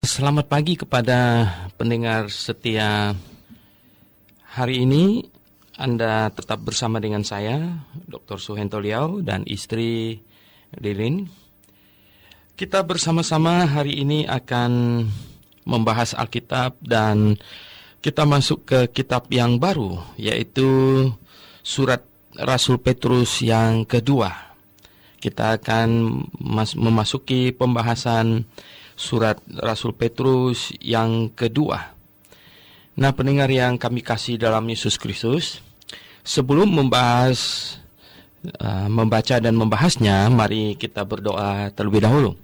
Selamat pagi kepada pendengar setia. Hari ini Anda tetap bersama dengan saya, Dr. Suhento Liao, dan istri Lilin. Kita bersama-sama hari ini akan membahas Alkitab dan kita masuk ke kitab yang baru, yaitu surat Rasul Petrus yang kedua. Kita akan memasuki pembahasan surat Rasul Petrus yang kedua. Nah, pendengar yang kami kasih dalam Yesus Kristus, sebelum membaca dan membahasnya, mari kita berdoa terlebih dahulu.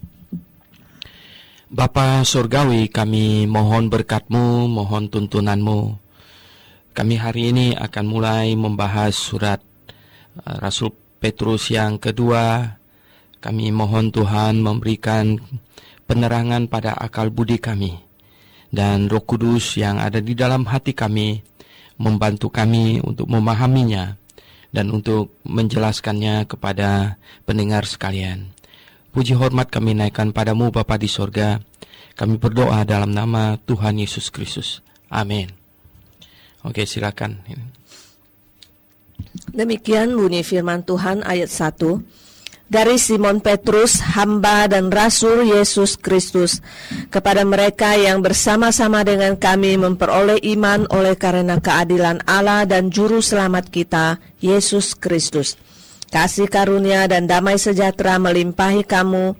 Bapa Surgawi, kami mohon berkat-Mu, mohon tuntunan-Mu. Kami hari ini akan mulai membahas surat Rasul Petrus yang kedua. Kami mohon Tuhan memberikan penerangan pada akal budi kami, dan Roh Kudus yang ada di dalam hati kami membantu kami untuk memahaminya dan untuk menjelaskannya kepada pendengar sekalian. Puji hormat kami naikkan padamu Bapa di sorga. Kami berdoa dalam nama Tuhan Yesus Kristus. Amin. Oke, silakan. Demikian bunyi firman Tuhan ayat 1. Dari Simon Petrus, hamba dan rasul Yesus Kristus, kepada mereka yang bersama-sama dengan kami memperoleh iman oleh karena keadilan Allah dan Juru Selamat kita, Yesus Kristus. Kasih karunia dan damai sejahtera melimpahi kamu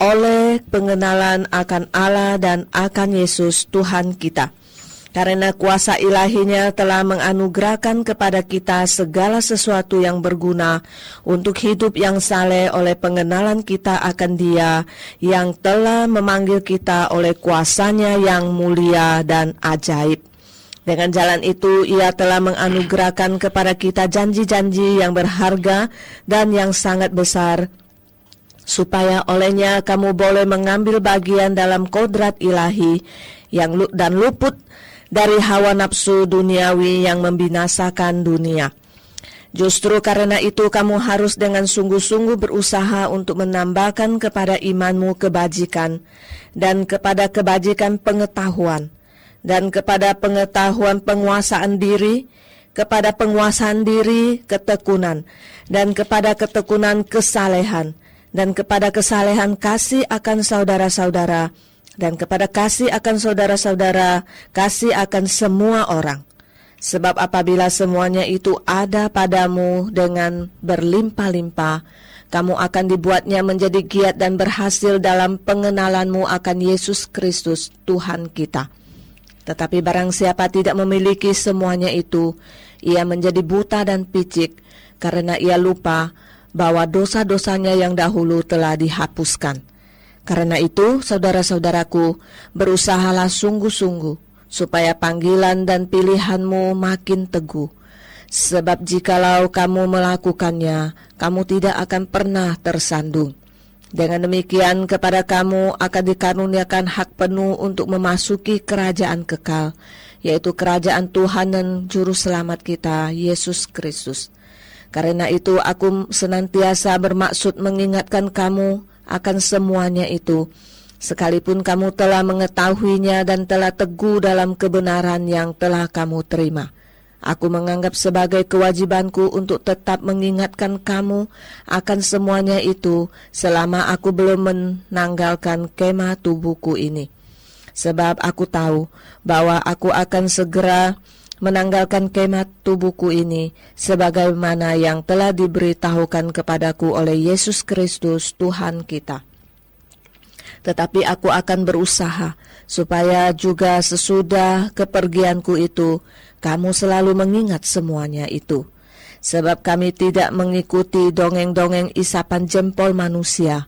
oleh pengenalan akan Allah dan akan Yesus Tuhan kita. Karena kuasa ilahinya telah menganugerahkan kepada kita segala sesuatu yang berguna untuk hidup yang saleh oleh pengenalan kita akan Dia yang telah memanggil kita oleh kuasanya yang mulia dan ajaib. Dengan jalan itu Ia telah menganugerahkan kepada kita janji-janji yang berharga dan yang sangat besar, supaya olehnya kamu boleh mengambil bagian dalam kodrat ilahi dan luput dari hawa nafsu duniawi yang membinasakan dunia. Justru karena itu kamu harus dengan sungguh-sungguh berusaha untuk menambahkan kepada imanmu kebajikan, dan kepada kebajikan pengetahuan, dan kepada pengetahuan penguasaan diri, kepada penguasaan diri ketekunan, dan kepada ketekunan kesalehan, dan kepada kesalehan kasih akan saudara-saudara, dan kepada kasih akan saudara-saudara, kasih akan semua orang. Sebab apabila semuanya itu ada padamu dengan berlimpah-limpah, kamu akan dibuatnya menjadi giat dan berhasil dalam pengenalanmu akan Yesus Kristus, Tuhan kita. Tetapi barang siapa tidak memiliki semuanya itu, ia menjadi buta dan picik, karena ia lupa bahwa dosa-dosanya yang dahulu telah dihapuskan. Karena itu, saudara-saudaraku, berusahalah sungguh-sungguh, supaya panggilan dan pilihanmu makin teguh. Sebab jikalau kamu melakukannya, kamu tidak akan pernah tersandung. Dengan demikian, kepada kamu akan dikaruniakan hak penuh untuk memasuki kerajaan kekal, yaitu kerajaan Tuhan dan Juru Selamat kita, Yesus Kristus. Karena itu, aku senantiasa bermaksud mengingatkan kamu akan semuanya itu, sekalipun kamu telah mengetahuinya dan telah teguh dalam kebenaran yang telah kamu terima. Aku menganggap sebagai kewajibanku untuk tetap mengingatkan kamu akan semuanya itu selama aku belum menanggalkan kemah tubuhku ini. Sebab aku tahu bahwa aku akan segera menanggalkan kemah tubuhku ini, sebagaimana yang telah diberitahukan kepadaku oleh Yesus Kristus Tuhan kita. Tetapi aku akan berusaha supaya juga sesudah kepergianku itu, kamu selalu mengingat semuanya itu. Sebab kami tidak mengikuti dongeng-dongeng isapan jempol manusia,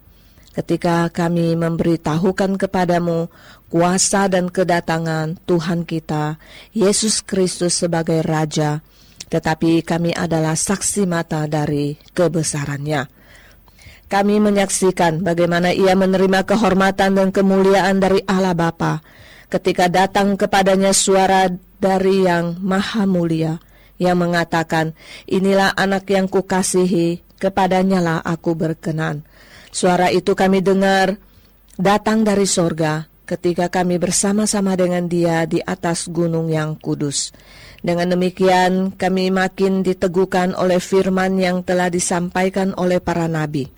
ketika kami memberitahukan kepadamu kuasa dan kedatangan Tuhan kita, Yesus Kristus sebagai Raja, tetapi kami adalah saksi mata dari kebesarannya. Kami menyaksikan bagaimana Ia menerima kehormatan dan kemuliaan dari Allah Bapa, ketika datang kepadanya suara dari Yang Maha Mulia, yang mengatakan, "Inilah anak yang kukasihi, kepadanyalah aku berkenan." Suara itu kami dengar datang dari sorga, ketika kami bersama-sama dengan Dia di atas gunung yang kudus. Dengan demikian kami makin diteguhkan oleh firman yang telah disampaikan oleh para nabi.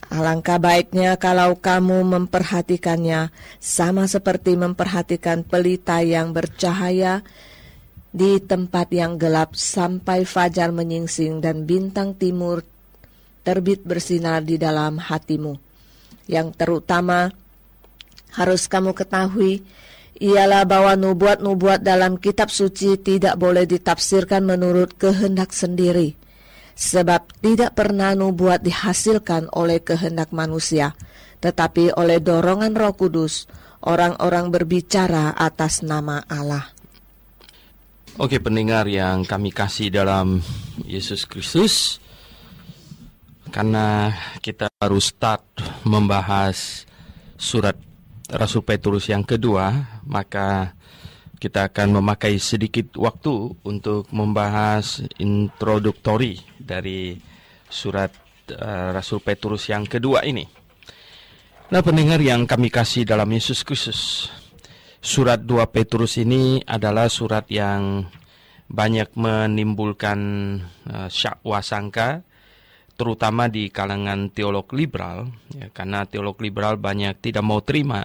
Alangkah baiknya kalau kamu memperhatikannya sama seperti memperhatikan pelita yang bercahaya di tempat yang gelap sampai fajar menyingsing dan bintang timur terbit bersinar di dalam hatimu. Yang terutama harus kamu ketahui ialah bahwa nubuat-nubuat dalam kitab suci tidak boleh ditafsirkan menurut kehendak sendiri. Sebab tidak pernah nubuat dihasilkan oleh kehendak manusia, tetapi oleh dorongan Roh Kudus, orang-orang berbicara atas nama Allah. Oke, pendengar yang kami kasih dalam Yesus Kristus, karena kita baru start membahas surat Rasul Petrus yang kedua, maka kita akan memakai sedikit waktu untuk membahas introduktori dari surat Rasul Petrus yang kedua ini. Nah, pendengar yang kami kasih dalam Yesus Kristus, surat 2 Petrus ini adalah surat yang banyak menimbulkan syakwa sangka, terutama di kalangan teolog liberal, ya, karena teolog liberal banyak tidak mau terima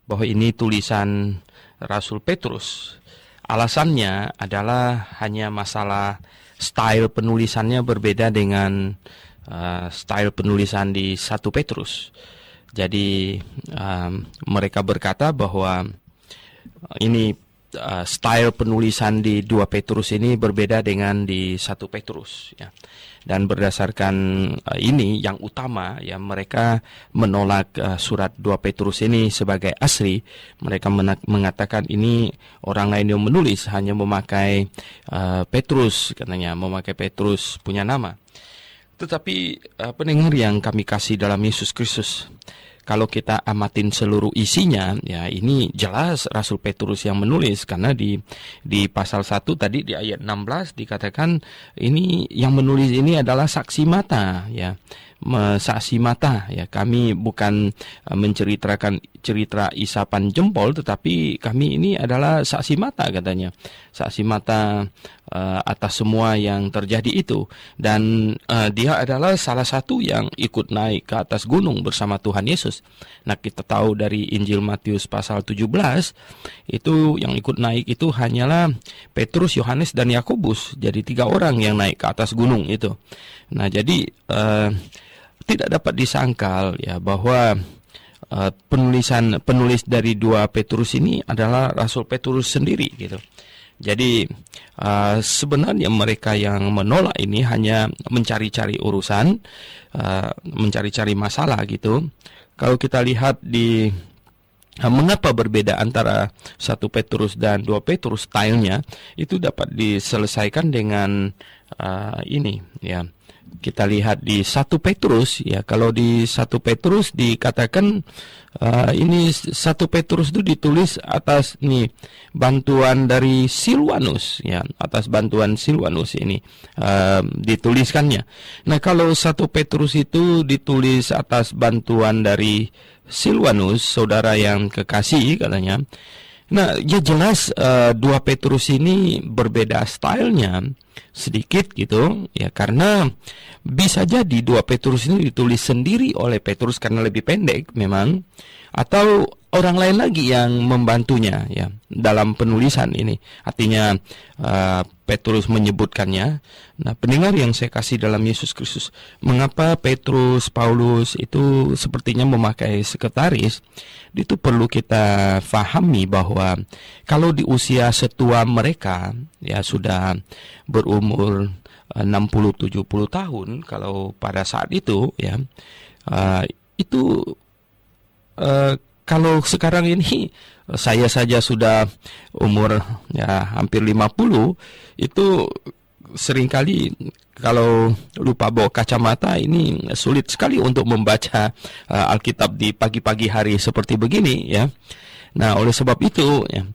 bahwa ini tulisan Rasul Petrus. Alasannya adalah hanya masalah style penulisannya berbeda dengan style penulisan di 1 Petrus. Jadi mereka berkata bahwa ini style penulisan di 2 Petrus ini berbeda dengan di 1 Petrus, ya. Dan berdasarkan ini yang utama, ya, mereka menolak surat 2 Petrus ini sebagai asli. Mereka mengatakan ini orang lain yang menulis, hanya memakai Petrus, katanya memakai Petrus punya nama. Tetapi pendengar yang kami kasih dalam Yesus Kristus, kalau kita amatin seluruh isinya, ya ini jelas Rasul Petrus yang menulis, karena di pasal 1 tadi di ayat 16 dikatakan ini yang menulis ini adalah saksi mata, ya. Saksi mata, ya, kami bukan menceritakan cerita isapan jempol, tetapi kami ini adalah saksi mata, katanya, saksi mata atas semua yang terjadi itu. Dan dia adalah salah satu yang ikut naik ke atas gunung bersama Tuhan Yesus. Nah, kita tahu dari Injil Matius pasal 17 itu yang ikut naik itu hanyalah Petrus, Yohanes, dan Yakobus. Jadi 3 orang yang naik ke atas gunung itu. Nah, jadi tidak dapat disangkal, ya, bahwa penulis dari 2 Petrus ini adalah Rasul Petrus sendiri, gitu. Jadi sebenarnya mereka yang menolak ini hanya mencari-cari urusan, mencari-cari masalah, gitu. Kalau kita lihat di mengapa berbeda antara 1 Petrus dan 2 Petrus, stylenya itu dapat diselesaikan dengan ini, ya. Kita lihat di 1 Petrus, ya, kalau di 1 Petrus dikatakan ini 1 Petrus itu ditulis atas nih bantuan dari Silwanus, ya, atas bantuan Silwanus ini dituliskannya. Nah, kalau 1 Petrus itu ditulis atas bantuan dari Silwanus, saudara yang kekasih, katanya. Nah, ya jelas 2 Petrus ini berbeda stylenya sedikit, gitu, ya, karena bisa jadi 2 Petrus ini ditulis sendiri oleh Petrus karena lebih pendek memang, atau orang lain lagi yang membantunya, ya, dalam penulisan ini. Artinya Petrus menyebutkannya. Nah, pendengar yang saya kasih dalam Yesus Kristus, mengapa Petrus, Paulus itu sepertinya memakai sekretaris? Itu perlu kita fahami bahwa kalau di usia setua mereka, ya, sudah berumur 60-70 tahun, kalau pada saat itu, ya, itu kalau sekarang ini saya saja sudah umur, ya, hampir 50, itu seringkali kalau lupa bawa kacamata ini sulit sekali untuk membaca Alkitab di pagi-pagi hari seperti begini, ya. Nah, oleh sebab itu ya,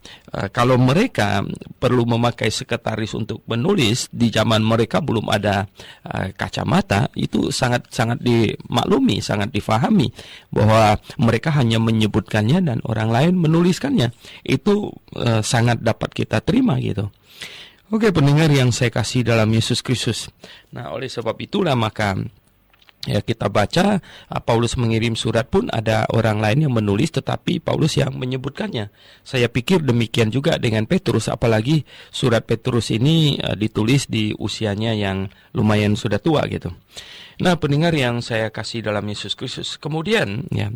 kalau mereka perlu memakai sekretaris untuk menulis di zaman mereka belum ada kacamata, itu sangat dimaklumi, sangat difahami bahwa mereka hanya menyebutkannya dan orang lain menuliskannya. Itu sangat dapat kita terima gitu. Oke, pendengar yang saya kasih dalam Yesus Kristus. Nah, oleh sebab itulah maka ya kita baca Paulus mengirim surat pun ada orang lain yang menulis, tetapi Paulus yang menyebutkannya. Saya pikir demikian juga dengan Petrus, apalagi surat Petrus ini ditulis di usianya yang lumayan sudah tua gitu. Nah, pendengar yang saya kasih dalam Yesus Kristus, kemudian ya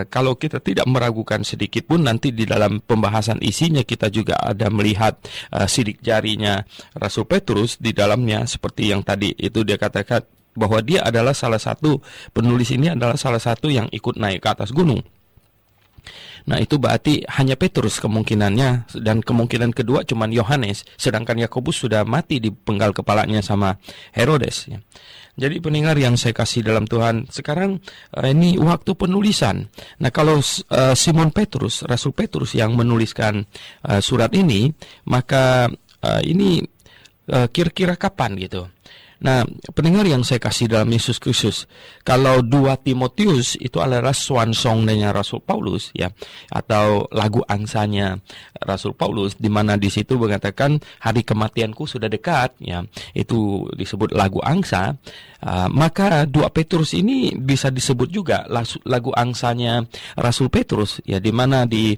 kalau kita tidak meragukan sedikit pun, nanti di dalam pembahasan isinya kita juga ada melihat sidik jarinya Rasul Petrus di dalamnya, seperti yang tadi itu dia katakan bahwa dia adalah salah satu penulis ini adalah salah satu yang ikut naik ke atas gunung. Nah, itu berarti hanya Petrus kemungkinannya, dan kemungkinan kedua cuman Yohanes, sedangkan Yakobus sudah mati dipenggal kepalanya sama Herodes ya. Jadi pendengar yang saya kasih dalam Tuhan, sekarang ini waktu penulisan. Nah, kalau Simon Petrus, Rasul Petrus yang menuliskan surat ini, maka ini kira-kira kapan gitu. Nah, pendengar yang saya kasih dalam Yesus Kristus, kalau 2 Timotius itu adalah swan song dengan Rasul Paulus ya, atau lagu angsanya Rasul Paulus, di mana di situ mengatakan hari kematianku sudah dekat ya, itu disebut lagu angsa. Maka 2 Petrus ini bisa disebut juga lagu angsanya Rasul Petrus ya, di mana di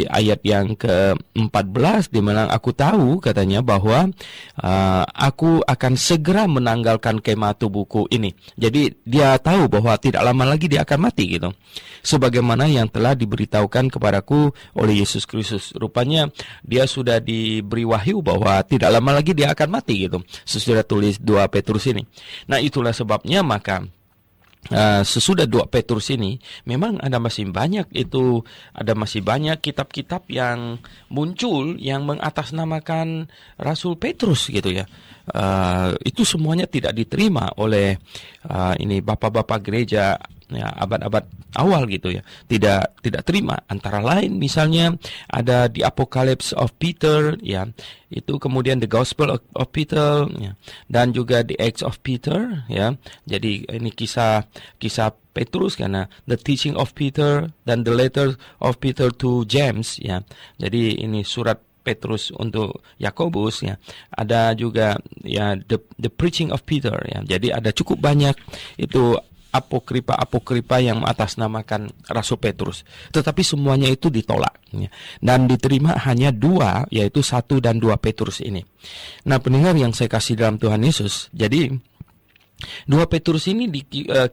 ayat yang ke-14 di mana aku tahu katanya bahwa aku akan segera menanggalkan kemah tubuhku ini. Jadi dia tahu bahwa tidak lama lagi dia akan mati gitu. Sebagaimana yang telah diberitahukan kepadaku oleh Yesus Kristus. Rupanya dia sudah diberi wahyu bahwa tidak lama lagi dia akan mati gitu. Sesudah tulis 2 Petrus ini. Nah, itulah sebabnya maka sesudah 2 Petrus ini memang ada masih banyak kitab-kitab yang muncul yang mengatasnamakan Rasul Petrus gitu ya. Itu semuanya tidak diterima oleh ini bapak-bapak gereja ya, abad-abad awal gitu ya, tidak terima. Antara lain misalnya ada di Apocalypse of Peter ya, itu kemudian the Gospel of Peter ya, dan juga the Acts of Peter ya. Jadi ini kisah Petrus karena the teaching of Peter dan the letter of Peter to James ya. Jadi ini surat Petrus untuk Yakobus ya. Ada juga ya the preaching of Peter ya. Jadi ada cukup banyak itu apokripa yang mengatasnamakan Rasul Petrus. Tetapi semuanya itu ditolak ya. Dan diterima hanya 2, yaitu 1 dan 2 Petrus ini. Nah, pendengar yang saya kasih dalam Tuhan Yesus, jadi 2 Petrus ini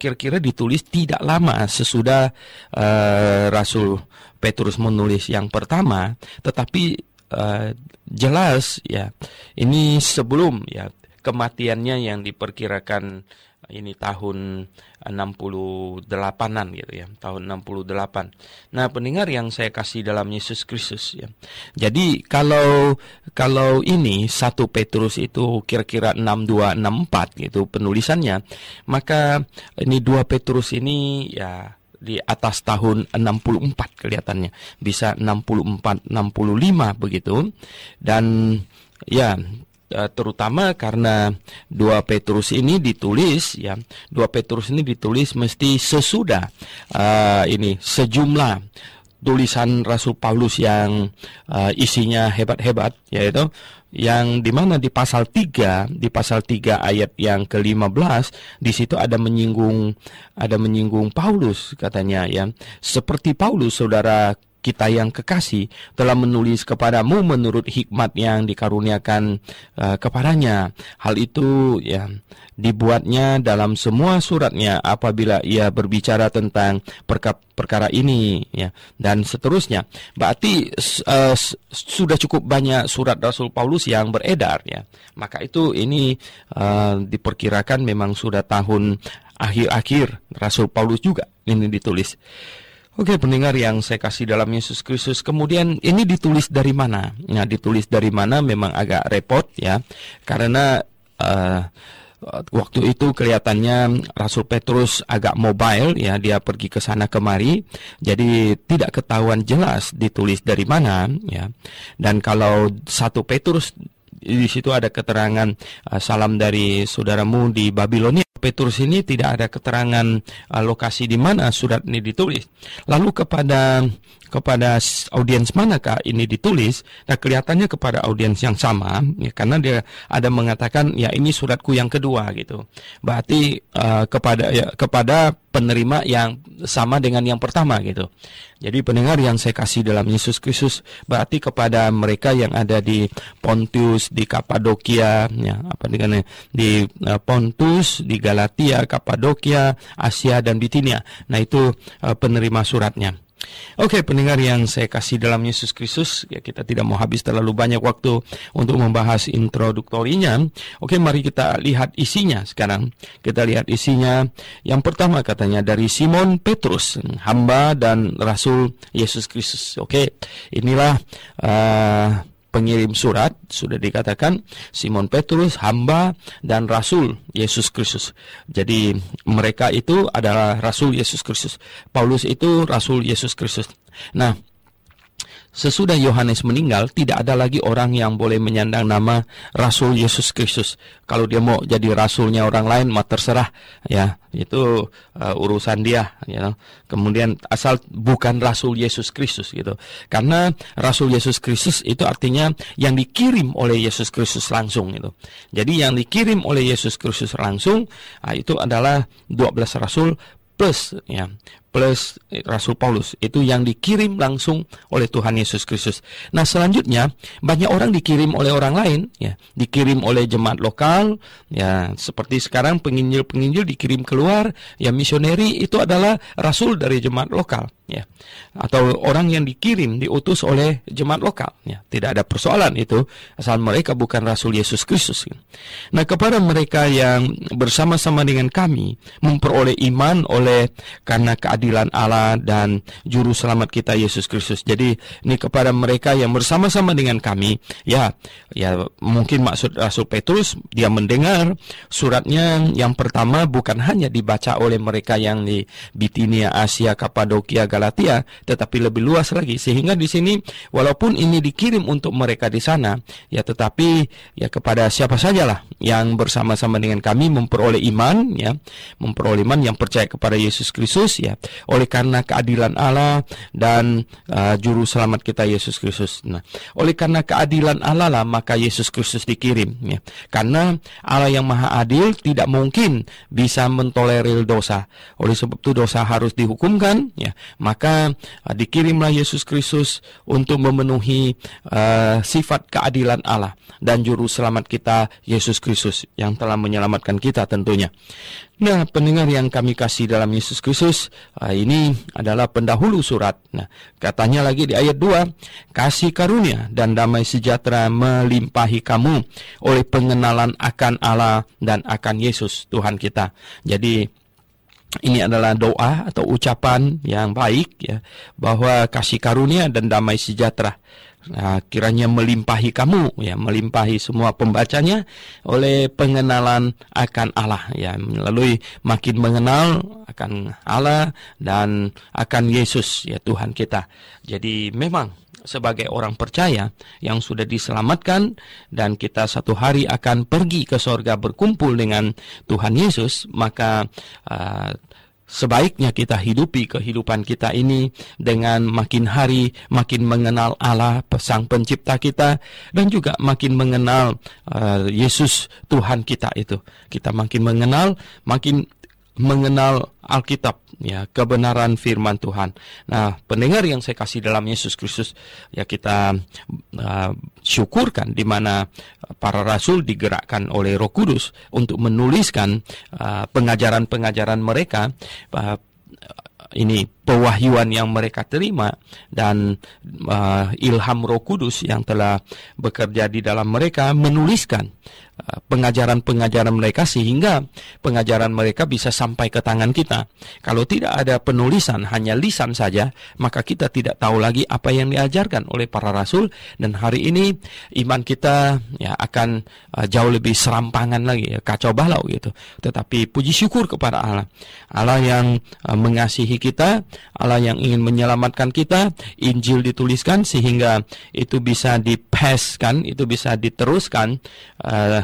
kira-kira ditulis tidak lama sesudah Rasul Petrus menulis yang pertama, tetapi jelas ya ini sebelum ya kematiannya yang diperkirakan ini tahun 68-an gitu ya, tahun 68. Nah, pendengar yang saya kasih dalam Yesus Kristus ya. Jadi kalau ini 1 Petrus itu kira-kira 62-64 gitu penulisannya, maka ini 2 Petrus ini ya di atas tahun 64 kelihatannya, bisa 64-65 begitu. Dan ya terutama karena 2 Petrus ini ditulis ya, 2 Petrus ini ditulis mesti sesudah ini sejumlah tulisan Rasul Paulus yang isinya hebat-hebat, yaitu yang dimana di pasal 3 ayat yang ke-15 di situ ada menyinggung Paulus katanya ya, seperti Paulus saudara kita yang kekasih telah menulis kepadamu menurut hikmat yang dikaruniakan kepadanya. Hal itu ya dibuatnya dalam semua suratnya apabila ia berbicara tentang perkara ini ya, dan seterusnya. Berarti sudah cukup banyak surat Rasul Paulus yang beredar ya. Maka itu ini diperkirakan memang sudah tahun akhir-akhir Rasul Paulus juga ini ditulis. Oke, pendengar yang saya kasih dalam Yesus Kristus, kemudian ini ditulis dari mana? Nah, ditulis dari mana memang agak repot ya, karena waktu itu kelihatannya Rasul Petrus agak mobile, ya, dia pergi ke sana kemari, jadi tidak ketahuan jelas ditulis dari mana, ya. Dan kalau 1 Petrus, di situ ada keterangan salam dari saudaramu di Babilonia. Petrus ini tidak ada keterangan lokasi di mana surat ini ditulis. Lalu kepada audiens manakah ini ditulis? Nah, kelihatannya kepada audiens yang sama, ya, karena dia ada mengatakan, ya, ini suratku yang kedua gitu. Berarti kepada penerima yang sama dengan yang pertama gitu. Jadi pendengar yang saya kasih dalam Yesus Kristus, berarti kepada mereka yang ada di Pontus, di Kapadokia, ya, di Pontus, di Galatia, Kapadokia, Asia dan Bitinia. Nah, itu penerima suratnya. Oke, pendengar yang saya kasih dalam Yesus Kristus, ya, kita tidak mau habis terlalu banyak waktu untuk membahas introduktorinya. Oke, mari kita lihat isinya sekarang. Kita lihat isinya. Yang pertama katanya dari Simon Petrus, hamba dan rasul Yesus Kristus. Oke, inilah pengirim surat, sudah dikatakan Simon Petrus, hamba dan rasul Yesus Kristus. Jadi mereka itu adalah rasul Yesus Kristus. Paulus itu rasul Yesus Kristus. Nah, sesudah Yohanes meninggal, tidak ada lagi orang yang boleh menyandang nama Rasul Yesus Kristus. Kalau dia mau jadi rasulnya orang lain, mah terserah, ya, itu urusan dia, ya. Kemudian asal bukan Rasul Yesus Kristus gitu. Karena Rasul Yesus Kristus itu artinya yang dikirim oleh Yesus Kristus langsung gitu. Jadi yang dikirim oleh Yesus Kristus langsung, itu adalah 12 rasul plus Rasul Paulus, itu yang dikirim langsung oleh Tuhan Yesus Kristus. Nah, selanjutnya banyak orang dikirim oleh orang lain, ya, dikirim oleh jemaat lokal, ya, seperti sekarang penginjil dikirim keluar, ya, misioneri itu adalah rasul dari jemaat lokal, ya, atau orang yang diutus oleh jemaat lokal, ya, tidak ada persoalan itu asal mereka bukan Rasul Yesus Kristus. Nah, kepada mereka yang bersama-sama dengan kami memperoleh iman karena keadilan Allah dan juru selamat kita Yesus Kristus. Jadi ini kepada mereka yang bersama-sama dengan kami, ya mungkin maksud Rasul Petrus, dia mendengar suratnya yang pertama bukan hanya dibaca oleh mereka yang di Bitinia, Asia, Kapadokia, Galatia, tetapi lebih luas lagi, sehingga di sini walaupun ini dikirim untuk mereka di sana, ya, tetapi ya kepada siapa sajalah yang bersama-sama dengan kami memperoleh iman, ya, memperoleh iman yang percaya kepada Yesus Kristus, ya, oleh karena keadilan Allah dan juru selamat kita Yesus Kristus. Nah, oleh karena keadilan Allah lah maka Yesus Kristus dikirim, ya. Karena Allah yang Maha Adil tidak mungkin bisa mentolerir dosa. Oleh sebab itu dosa harus dihukumkan, ya. Maka dikirimlah Yesus Kristus untuk memenuhi sifat keadilan Allah dan juru selamat kita Yesus Kristus yang telah menyelamatkan kita tentunya. Nah, pendengar yang kami kasih dalam Yesus Kristus, ini adalah pendahulu surat. Nah, katanya lagi di ayat 2, kasih karunia dan damai sejahtera melimpahi kamu oleh pengenalan akan Allah dan akan Yesus Tuhan kita. Jadi ini adalah doa atau ucapan yang baik, ya, bahwa kasih karunia dan damai sejahtera, nah, kiranya melimpahi kamu, ya, melimpahi semua pembacanya oleh pengenalan akan Allah, ya, melalui makin mengenal akan Allah dan akan Yesus, ya, Tuhan kita. Jadi memang sebagai orang percaya yang sudah diselamatkan dan kita satu hari akan pergi ke sorga berkumpul dengan Tuhan Yesus, maka sebaiknya kita hidupi kehidupan kita ini dengan makin hari makin mengenal Allah, Sang Pencipta kita, dan juga makin mengenal Yesus Tuhan kita itu. Kita makin mengenal Alkitab, ya, kebenaran firman Tuhan. Nah, pendengar yang saya kasih dalam Yesus Kristus, ya, kita syukurkan di mana para rasul digerakkan oleh Roh Kudus untuk menuliskan pengajaran-pengajaran mereka. Ini pewahyuan yang mereka terima dan ilham Roh Kudus yang telah bekerja di dalam mereka menuliskan pengajaran-pengajaran mereka sehingga pengajaran mereka bisa sampai ke tangan kita. Kalau tidak ada penulisan, hanya lisan saja, maka kita tidak tahu lagi apa yang diajarkan oleh para rasul, dan hari ini iman kita ya akan jauh lebih serampangan lagi, kacau balau gitu. Tetapi puji syukur kepada Allah. Allah yang mengasihi kita, Allah yang ingin menyelamatkan kita. Injil dituliskan sehingga itu bisa dipaskan, itu bisa diteruskan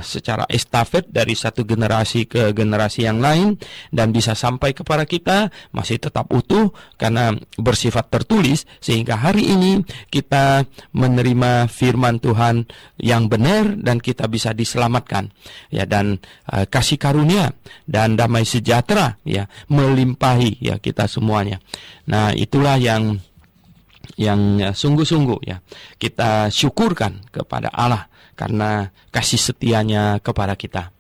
secara estafet dari satu generasi ke generasi yang lain, dan bisa sampai kepada kita masih tetap utuh karena bersifat tertulis, sehingga hari ini kita menerima firman Tuhan yang benar dan kita bisa diselamatkan ya, dan kasih karunia dan damai sejahtera ya melimpahi ya kita semuanya. Nah, itulah yang sungguh-sungguh ya kita syukurkan kepada Allah karena kasih setianya kepada kita.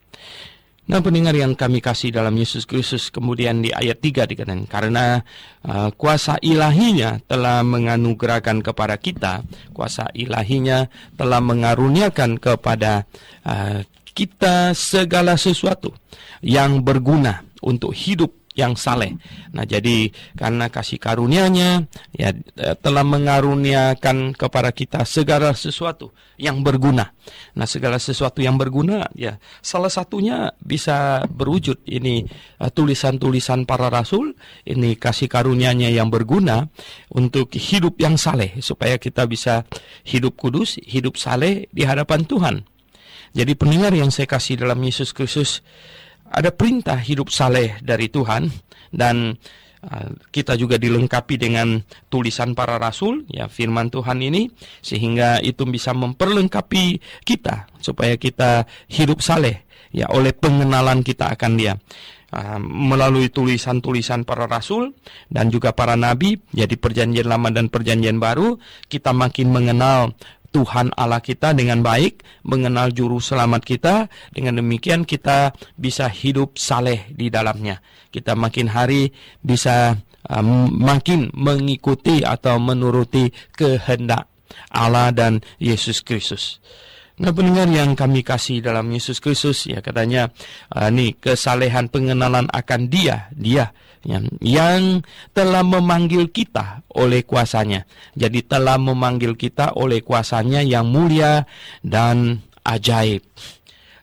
Nah, pendengar yang kami kasih dalam Yesus Kristus, kemudian di ayat 3 dikatakan, karena kuasa ilahinya telah menganugerahkan kepada kita, kuasa ilahinya telah mengaruniakan kepada kita segala sesuatu yang berguna untuk hidup yang saleh. Nah, jadi karena kasih karunia-Nya ya telah mengaruniakan kepada kita segala sesuatu yang berguna. Nah, segala sesuatu yang berguna ya salah satunya bisa berwujud ini tulisan-tulisan para rasul, ini kasih karunia-Nya yang berguna untuk hidup yang saleh, supaya kita bisa hidup kudus, hidup saleh di hadapan Tuhan. Jadi pendengar yang saya kasih dalam Yesus Kristus, ada perintah hidup saleh dari Tuhan, dan kita juga dilengkapi dengan tulisan para rasul, ya firman Tuhan ini, sehingga itu bisa memperlengkapi kita supaya kita hidup saleh, ya oleh pengenalan kita akan Dia. Melalui tulisan-tulisan para rasul dan juga para nabi, jadi perjanjian lama dan perjanjian baru, kita makin mengenal Tuhan Allah kita dengan baik, mengenal juru selamat kita. Dengan demikian kita bisa hidup saleh di dalamnya. Kita makin hari bisa makin mengikuti atau menuruti kehendak Allah dan Yesus Kristus. Nah, pendengar yang kami kasih dalam Yesus Kristus, ya katanya nih kesalehan pengenalan akan Dia yang telah memanggil kita oleh kuasanya. Jadi telah memanggil kita oleh kuasanya yang mulia dan ajaib.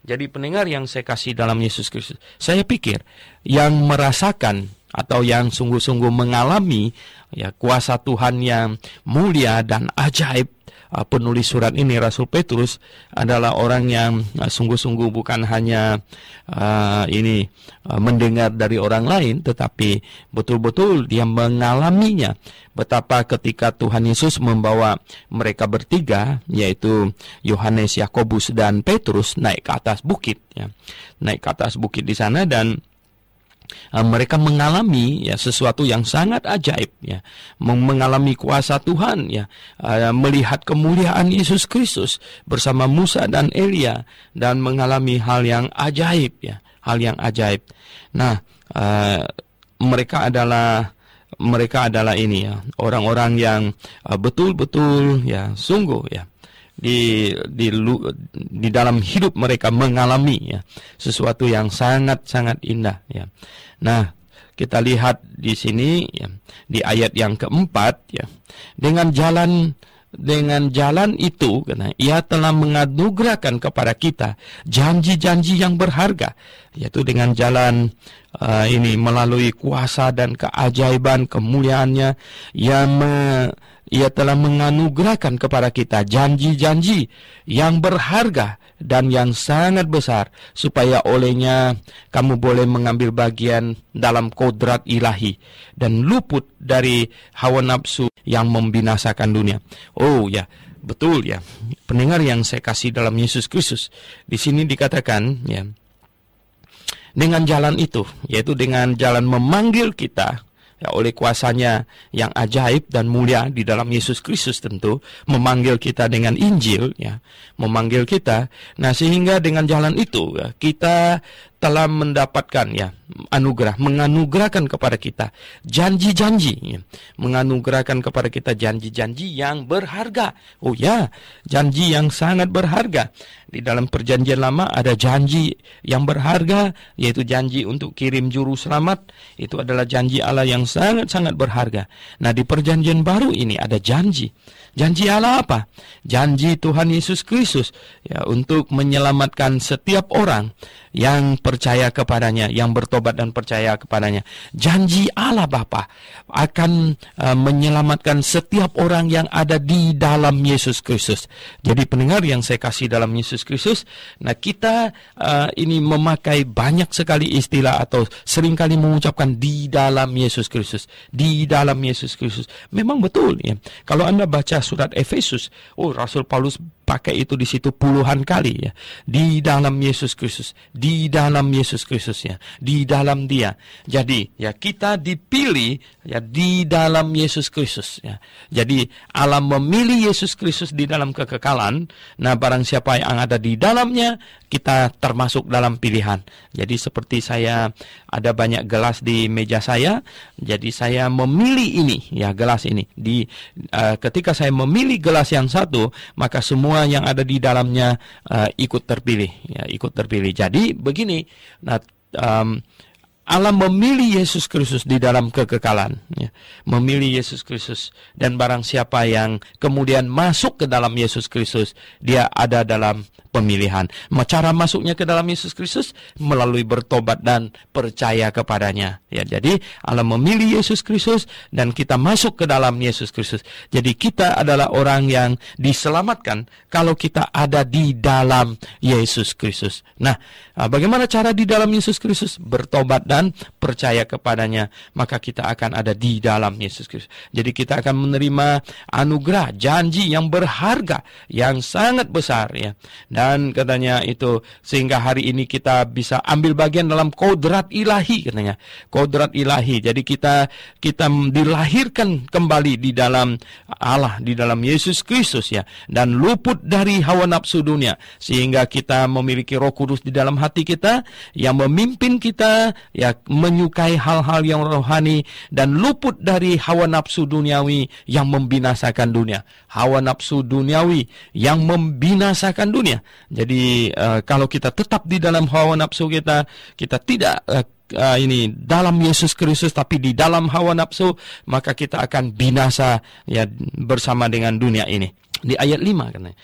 Jadi pendengar yang saya kasih dalam Yesus Kristus, saya pikir yang merasakan atau yang sungguh-sungguh mengalami ya kuasa Tuhan yang mulia dan ajaib, penulis surat ini, Rasul Petrus, adalah orang yang sungguh-sungguh bukan hanya mendengar dari orang lain, tetapi betul-betul dia mengalaminya. Betapa ketika Tuhan Yesus membawa mereka bertiga, yaitu Yohanes, Yakobus, dan Petrus, naik ke atas bukit, ya, naik ke atas bukit di sana, dan mereka mengalami ya sesuatu yang sangat ajaib, ya, mengalami kuasa Tuhan, ya, melihat kemuliaan Yesus Kristus bersama Musa dan Elia, dan mengalami hal yang ajaib, ya, hal yang ajaib. Nah, mereka adalah ini ya, orang-orang yang betul-betul ya sungguh ya di dalam hidup mereka mengalami ya sesuatu yang sangat-sangat indah, ya. Nah, kita lihat di sini ya, di ayat yang keempat, ya, dengan jalan itu, karena Ia telah menganugerahkan kepada kita janji-janji yang berharga, yaitu dengan jalan ini melalui kuasa dan keajaiban kemuliaan-Nya, Ia telah menganugerahkan kepada kita janji-janji yang berharga dan yang sangat besar, supaya olehnya kamu boleh mengambil bagian dalam kodrat ilahi dan luput dari hawa nafsu yang membinasakan dunia. Oh ya, betul ya, pendengar yang saya kasih dalam Yesus Kristus, di sini dikatakan ya, dengan jalan itu, yaitu dengan jalan memanggil kita ya, oleh kuasanya yang ajaib dan mulia di dalam Yesus Kristus, tentu memanggil kita dengan Injil, ya, memanggil kita. Nah, sehingga dengan jalan itu ya, kita telah mendapatkan anugerah, menganugerahkan kepada kita janji-janji, menganugerahkan kepada kita janji-janji yang berharga. Oh ya, janji yang sangat berharga. Di dalam perjanjian lama ada janji yang berharga, yaitu janji untuk kirim juru selamat. Itu adalah janji Allah yang sangat-sangat berharga. Nah, di perjanjian baru ini ada janji. Janji Allah apa? Janji Tuhan Yesus Kristus untuk menyelamatkan setiap orang yang percaya kepadanya, yang bertobat dan percaya kepadanya. Janji Allah Bapa akan menyelamatkan setiap orang yang ada di dalam Yesus Kristus. Jadi pendengar yang saya kasih dalam Yesus Kristus, nah kita ini memakai banyak sekali istilah atau seringkali mengucapkan di dalam Yesus Kristus, di dalam Yesus Kristus. Memang betul ya. Kalau Anda baca surat Efesus, Rasul Paulus pakai itu di situ puluhan kali ya. Di dalam Yesus Kristus, di dalam Yesus Kristus ya, di dalam Dia. Jadi ya kita dipilih ya di dalam Yesus Kristus ya. Jadi Allah memilih Yesus Kristus di dalam kekekalan. Nah, barang siapa yang ada di dalamnya, kita termasuk dalam pilihan. Jadi seperti saya ada banyak gelas di meja saya, jadi saya memilih ini ya, gelas ini. Ketika saya memilih gelas yang satu, maka semua yang ada di dalamnya ikut terpilih ya, ikut terpilih. Jadi begini, Allah memilih Yesus Kristus di dalam kekekalan ya. Memilih Yesus Kristus, dan barang siapa yang kemudian masuk ke dalam Yesus Kristus, dia ada dalam pemilihan. Cara masuknya ke dalam Yesus Kristus melalui bertobat dan percaya kepadanya ya. Jadi Allah memilih Yesus Kristus dan kita masuk ke dalam Yesus Kristus. Jadi kita adalah orang yang diselamatkan kalau kita ada di dalam Yesus Kristus. Nah, bagaimana cara di dalam Yesus Kristus? Bertobat dan percaya kepadanya, maka kita akan ada di dalam Yesus Kristus. Jadi kita akan menerima anugerah, janji yang berharga, yang sangat besar ya. Dan katanya itu sehingga hari ini kita bisa ambil bagian dalam kodrat ilahi katanya. Kodrat ilahi. Jadi kita dilahirkan kembali di dalam Allah, di dalam Yesus Kristus ya, dan luput dari hawa nafsu dunia, sehingga kita memiliki Roh Kudus di dalam hati kita yang memimpin kita ya menyukai hal-hal yang rohani, dan luput dari hawa nafsu duniawi yang membinasakan dunia. Hawa nafsu duniawi yang membinasakan dunia. Jadi kalau kita tetap di dalam hawa nafsu kita tidak ini dalam Yesus Kristus tapi di dalam hawa nafsu, maka kita akan binasa ya bersama dengan dunia ini. Di ayat 5 katanya,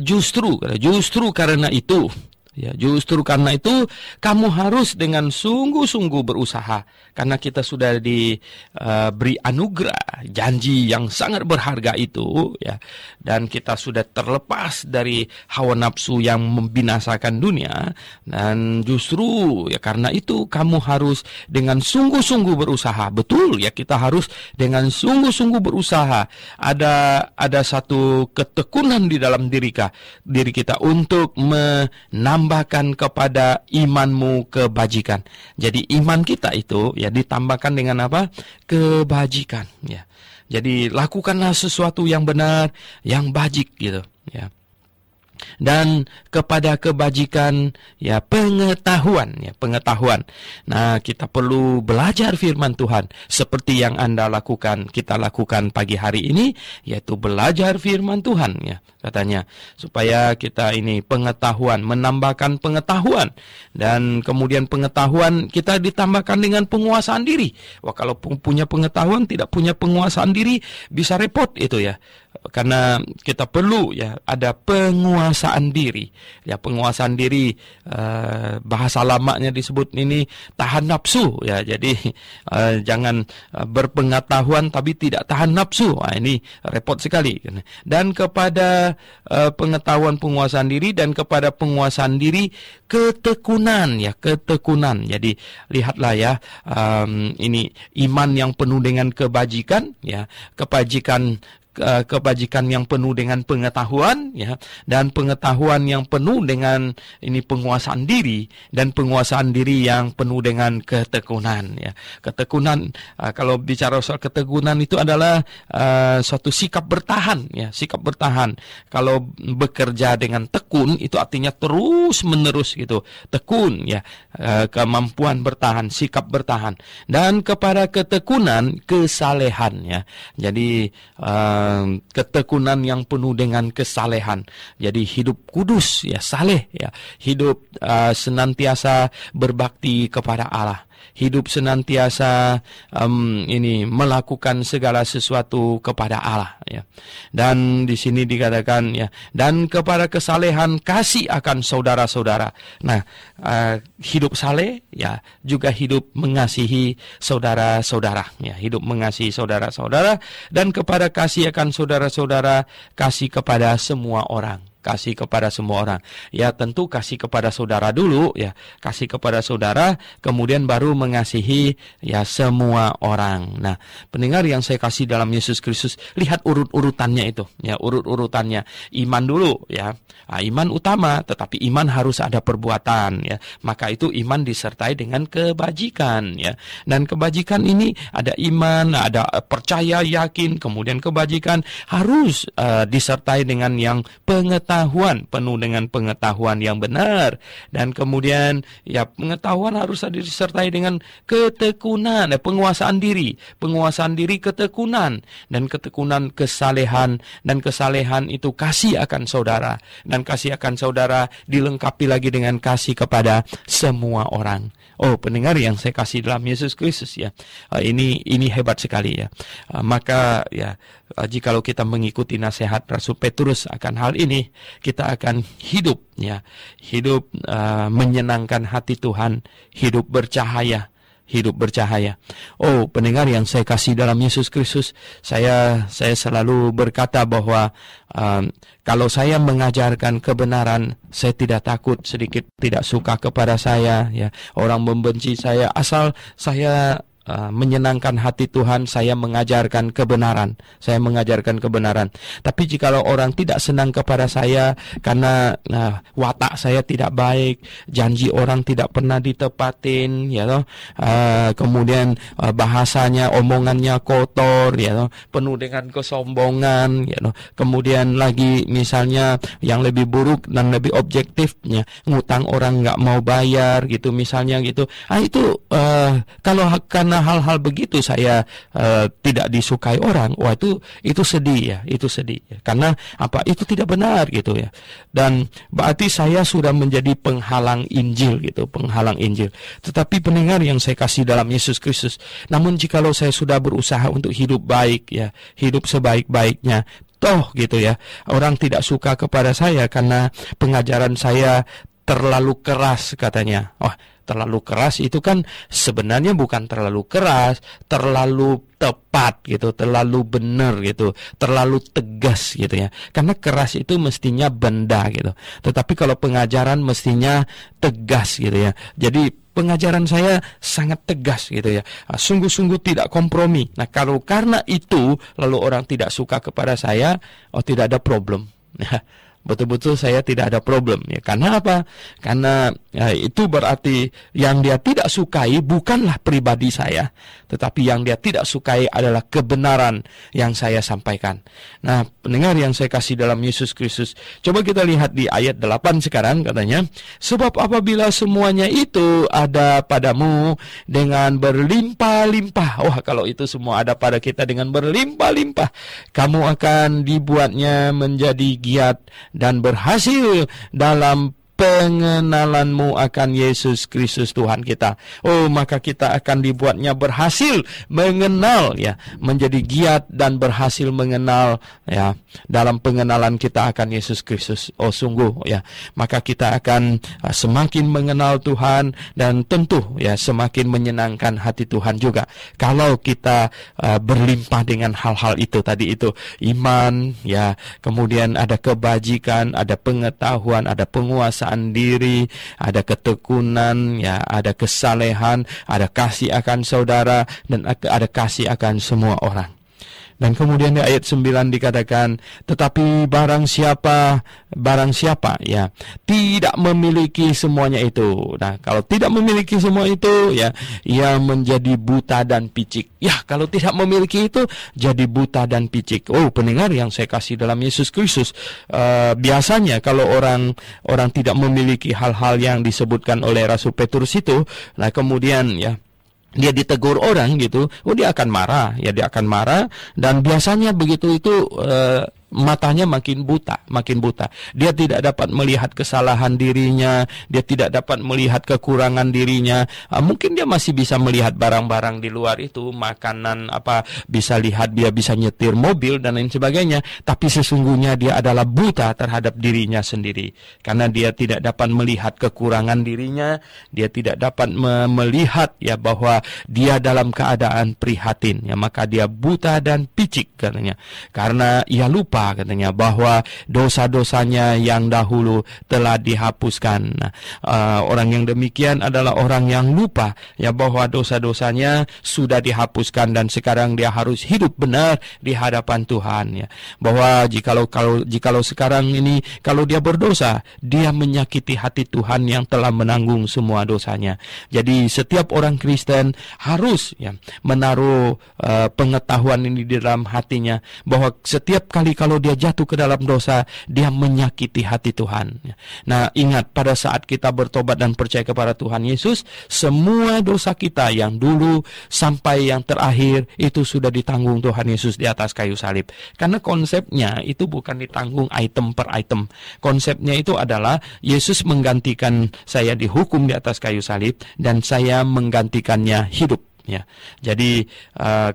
justru karena itu ya, justru karena itu kamu harus dengan sungguh-sungguh berusaha, karena kita sudah diberi anugerah janji yang sangat berharga itu ya, dan kita sudah terlepas dari hawa nafsu yang membinasakan dunia. Dan justru ya karena itu kamu harus dengan sungguh-sungguh berusaha. Betul ya, kita harus dengan sungguh-sungguh berusaha. Ada satu ketekunan di dalam diri kita untuk menambahkan kepada imanmu kebajikan. Jadi iman kita itu ya ditambahkan dengan apa? Kebajikan ya. Jadi lakukanlah sesuatu yang benar, yang bajik gitu ya. Dan kepada kebajikan ya pengetahuan. Nah, kita perlu belajar firman Tuhan seperti yang kita lakukan pagi hari ini, yaitu belajar firman Tuhan ya, katanya, supaya kita ini pengetahuan, menambahkan pengetahuan, dan kemudian pengetahuan kita ditambahkan dengan penguasaan diri. Wah, kalau punya pengetahuan tidak punya penguasaan diri bisa repot itu ya. Karena kita perlu ya ada penguasaan diri. Ya, penguasaan diri bahasa lamanya disebut ini tahan nafsu ya. Jadi jangan berpengetahuan tapi tidak tahan nafsu. Nah, ini repot sekali. Dan kepada pengetahuan penguasaan diri, dan kepada penguasaan diri ketekunan ya, ketekunan. Jadi lihatlah ya, ini iman yang penuh dengan kebajikan ya, kebajikan kebajikan yang penuh dengan pengetahuan, ya, dan pengetahuan yang penuh dengan ini penguasaan diri, dan penguasaan diri yang penuh dengan ketekunan, ya. Ketekunan, kalau bicara soal ketekunan itu adalah suatu sikap bertahan, ya, sikap bertahan. Kalau bekerja dengan tekun itu artinya terus menerus gitu, tekun, ya, kemampuan bertahan, sikap bertahan. Dan kepada ketekunan, kesalehan, ya. Jadi ketekunan yang penuh dengan kesalehan. Jadi hidup kudus, ya, saleh, ya. Hidup senantiasa berbakti kepada Allah. Hidup senantiasa melakukan segala sesuatu kepada Allah, ya. Dan di sini dikatakan, ya, dan kepada kesalehan kasih akan saudara-saudara. Nah, hidup saleh, ya, juga hidup mengasihi saudara-saudara, ya, hidup mengasihi saudara-saudara, dan kepada kasih akan saudara-saudara, kasih kepada semua orang. Kasih kepada semua orang. Ya, tentu kasih kepada saudara dulu, ya. Kasih kepada saudara, kemudian baru mengasihi, ya, semua orang. Nah, pendengar yang saya kasih dalam Yesus Kristus, lihat urut-urutannya itu, ya, urut-urutannya. Iman dulu, ya. Iman utama, tetapi iman harus ada perbuatan, ya. Maka itu iman disertai dengan kebajikan, ya. Dan kebajikan ini ada iman, ada percaya, yakin, kemudian kebajikan harus disertai dengan yang pengetahuan, penuh dengan pengetahuan yang benar, dan kemudian, ya, pengetahuan harus disertai dengan ketekunan, penguasaan diri, ketekunan, dan ketekunan kesalehan, dan kesalehan itu kasih akan saudara, dan kasih akan saudara dilengkapi lagi dengan kasih kepada semua orang. Oh, pendengar yang saya kasih dalam Yesus Kristus, ya, ini hebat sekali, ya. Maka, ya, jikalau kita mengikuti nasihat Rasul Petrus akan hal ini, kita akan hidup, ya, hidup menyenangkan hati Tuhan, hidup bercahaya. Oh, pendengar yang saya kasih dalam Yesus Kristus, saya selalu berkata bahwa kalau saya mengajarkan kebenaran, saya tidak takut sedikit tidak suka kepada saya, ya, orang membenci saya, asal saya menyenangkan hati Tuhan, saya mengajarkan kebenaran. Tapi jikalau orang tidak senang kepada saya karena watak saya tidak baik, janji orang tidak pernah ditepatin, ya, kemudian bahasanya, omongannya kotor, ya, penuh dengan kesombongan, ya, kemudian lagi misalnya yang lebih buruk dan lebih objektifnya, ngutang orang nggak mau bayar, gitu misalnya, gitu. Itu kalau karena hal-hal begitu saya tidak disukai orang, wah, itu sedih, ya, itu sedih, ya. Karena apa? Itu tidak benar, gitu, ya. Dan berarti saya sudah menjadi penghalang Injil, gitu, penghalang Injil. Tetapi pendengar yang saya kasih dalam Yesus Kristus, namun jikalau saya sudah berusaha untuk hidup baik, ya, hidup sebaik-baiknya, toh, gitu, ya, orang tidak suka kepada saya karena pengajaran saya terlalu keras, katanya. Terlalu keras itu kan sebenarnya bukan terlalu keras, terlalu tepat, gitu, terlalu benar, gitu, terlalu tegas, gitu, ya. Karena keras itu mestinya benda, gitu. Tetapi kalau pengajaran mestinya tegas, gitu, ya. Jadi pengajaran saya sangat tegas, gitu, ya. Sungguh-sungguh tidak kompromi. Nah, kalau karena itu lalu orang tidak suka kepada saya, tidak ada problem. Betul-betul saya tidak ada problem, ya. Karena apa? Karena itu berarti yang dia tidak sukai bukanlah pribadi saya, tetapi yang dia tidak sukai adalah kebenaran yang saya sampaikan. Nah, pendengar yang saya kasih dalam Yesus Kristus, coba kita lihat di ayat 8 sekarang, katanya, sebab apabila semuanya itu ada padamu dengan berlimpah-limpah. Wah, kalau itu semua ada pada kita dengan berlimpah-limpah, kamu akan dibuatnya menjadi giat dan berhasil dalam pengenalanmu akan Yesus Kristus Tuhan kita. Oh, maka kita akan dibuatnya berhasil mengenal, ya, menjadi giat dan berhasil mengenal, ya, dalam pengenalan kita akan Yesus Kristus. Oh, sungguh, ya, maka kita akan semakin mengenal Tuhan, dan tentu, ya, semakin menyenangkan hati Tuhan juga kalau kita berlimpah dengan hal-hal itu tadi, itu iman, ya, kemudian ada kebajikan, ada pengetahuan, ada penguasaan diri, ada ketekunan, ya, ada kesalehan, ada kasih akan saudara, dan ada kasih akan semua orang. Dan kemudian di ayat 9 dikatakan, tetapi barang siapa ya tidak memiliki semuanya itu. Nah, kalau tidak memiliki semua itu ya, ia menjadi buta dan picik. Ya, kalau tidak memiliki itu jadi buta dan picik. Oh, pendengar yang saya kasih dalam Yesus Kristus, biasanya kalau orang tidak memiliki hal-hal yang disebutkan oleh Rasul Petrus itu, nah kemudian ya dia ditegur orang gitu, dia akan marah, dan biasanya begitu itu matanya makin buta. Dia tidak dapat melihat kesalahan dirinya, dia tidak dapat melihat kekurangan dirinya. Mungkin dia masih bisa melihat barang-barang di luar itu, makanan bisa lihat, dia bisa nyetir mobil dan lain sebagainya, tapi sesungguhnya dia adalah buta terhadap dirinya sendiri. Karena dia tidak dapat melihat kekurangan dirinya, dia tidak dapat melihat ya bahwa dia dalam keadaan prihatin, ya maka dia buta dan picik katanya. Karena ia lupa katanya bahwa dosa-dosanya yang dahulu telah dihapuskan. Orang yang demikian adalah orang yang lupa ya bahwa dosa-dosanya sudah dihapuskan dan sekarang dia harus hidup benar di hadapan Tuhan ya. Bahwa jikalau sekarang ini kalau dia berdosa, dia menyakiti hati Tuhan yang telah menanggung semua dosanya. Jadi setiap orang Kristen harus ya menaruh pengetahuan ini di dalam hatinya bahwa setiap kali kalau dia jatuh ke dalam dosa, dia menyakiti hati Tuhan. Nah, ingat pada saat kita bertobat dan percaya kepada Tuhan Yesus, semua dosa kita yang dulu sampai yang terakhir itu sudah ditanggung Tuhan Yesus di atas kayu salib. Karena konsepnya itu bukan ditanggung item per item. Konsepnya itu adalah Yesus menggantikan saya dihukum di atas kayu salib dan saya menggantikannya hidup. Ya, jadi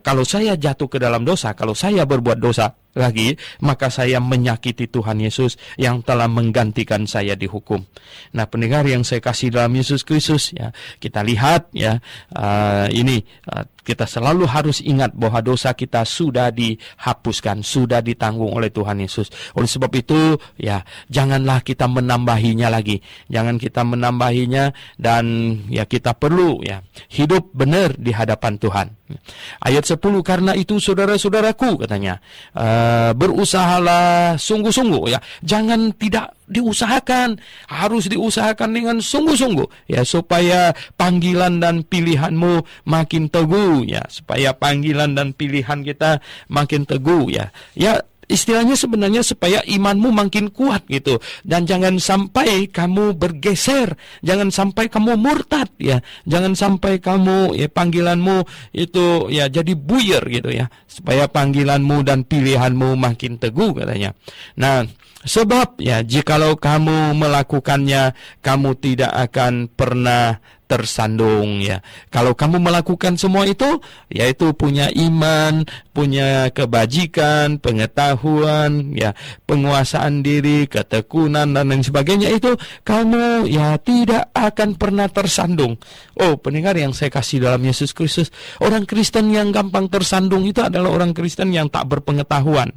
kalau saya jatuh ke dalam dosa, kalau saya berbuat dosa lagi, maka saya menyakiti Tuhan Yesus yang telah menggantikan saya dihukum. Nah, pendengar yang saya kasih dalam Yesus Kristus, ya kita lihat ya kita selalu harus ingat bahwa dosa kita sudah dihapuskan, sudah ditanggung oleh Tuhan Yesus. Oleh sebab itu, ya janganlah kita menambahinya lagi, jangan kita menambahinya, dan ya kita perlu ya hidup benar di hadapan Tuhan. Ayat 10, karena itu saudara-saudaraku katanya, berusahalah sungguh-sungguh ya, jangan tidak diusahakan, harus diusahakan dengan sungguh-sungguh ya, supaya panggilan dan pilihanmu makin teguh ya, supaya panggilan dan pilihan kita makin teguh ya. Ya, istilahnya sebenarnya supaya imanmu makin kuat gitu. Dan jangan sampai kamu bergeser, jangan sampai kamu murtad ya. Jangan sampai kamu ya panggilanmu itu ya jadi buyar gitu ya. Supaya panggilanmu dan pilihanmu makin teguh katanya. Nah, sebab ya jikalau kamu melakukannya, kamu tidak akan pernah tersandung ya. Kalau kamu melakukan semua itu, yaitu punya iman, punya kebajikan, pengetahuan, ya, penguasaan diri, ketekunan dan lain sebagainya, itu kamu ya tidak akan pernah tersandung. Oh, pendengar yang saya kasih dalam Yesus Kristus, orang Kristen yang gampang tersandung itu adalah orang Kristen yang tak berpengetahuan,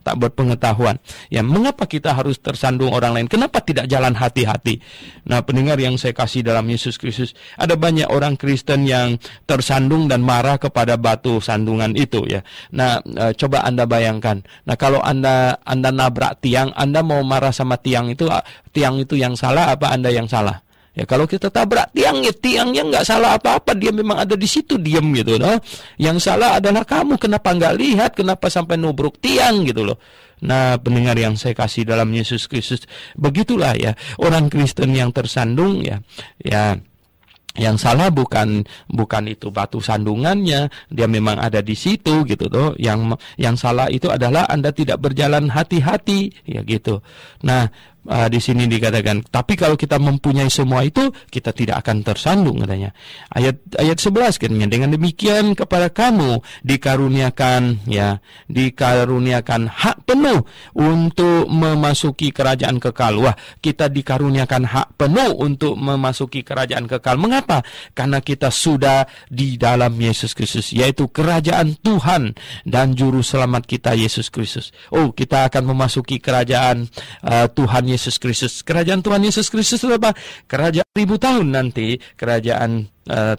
tak berpengetahuan. Ya, mengapa kita harus tersandung orang lain? Kenapa tidak jalan hati-hati? Nah, pendengar yang saya kasih dalam Yesus Kristus, ada banyak orang Kristen yang tersandung dan marah kepada batu sandungan itu ya. Nah, coba Anda bayangkan. Nah, kalau Anda nabrak tiang, Anda mau marah sama tiang itu yang salah apa Anda yang salah? Ya, kalau kita tabrak tiang, ya tiangnya nggak salah apa-apa, dia memang ada di situ diam gitu loh. Yang salah adalah kamu, kenapa nggak lihat, kenapa sampai nubruk tiang gitu loh. Nah, pendengar yang saya kasih dalam Yesus Kristus, begitulah ya orang Kristen yang tersandung ya. Yang salah bukan itu batu sandungannya, dia memang ada di situ gitu loh. Yang salah itu adalah Anda tidak berjalan hati-hati ya gitu. Nah, di sini dikatakan, tapi kalau kita mempunyai semua itu, kita tidak akan tersandung katanya. Ayat 11 katanya, dengan demikian kepada kamu dikaruniakan hak penuh untuk memasuki kerajaan kekal. Wah, kita dikaruniakan hak penuh untuk memasuki kerajaan kekal. Mengapa? Karena kita sudah di dalam Yesus Kristus, yaitu kerajaan Tuhan dan juru selamat kita Yesus Kristus. Oh, kita akan memasuki kerajaan Tuhan Yesus Kristus. Kerajaan Tuhan Yesus Kristus itu apa? Kerajaan 1000 tahun nanti, kerajaan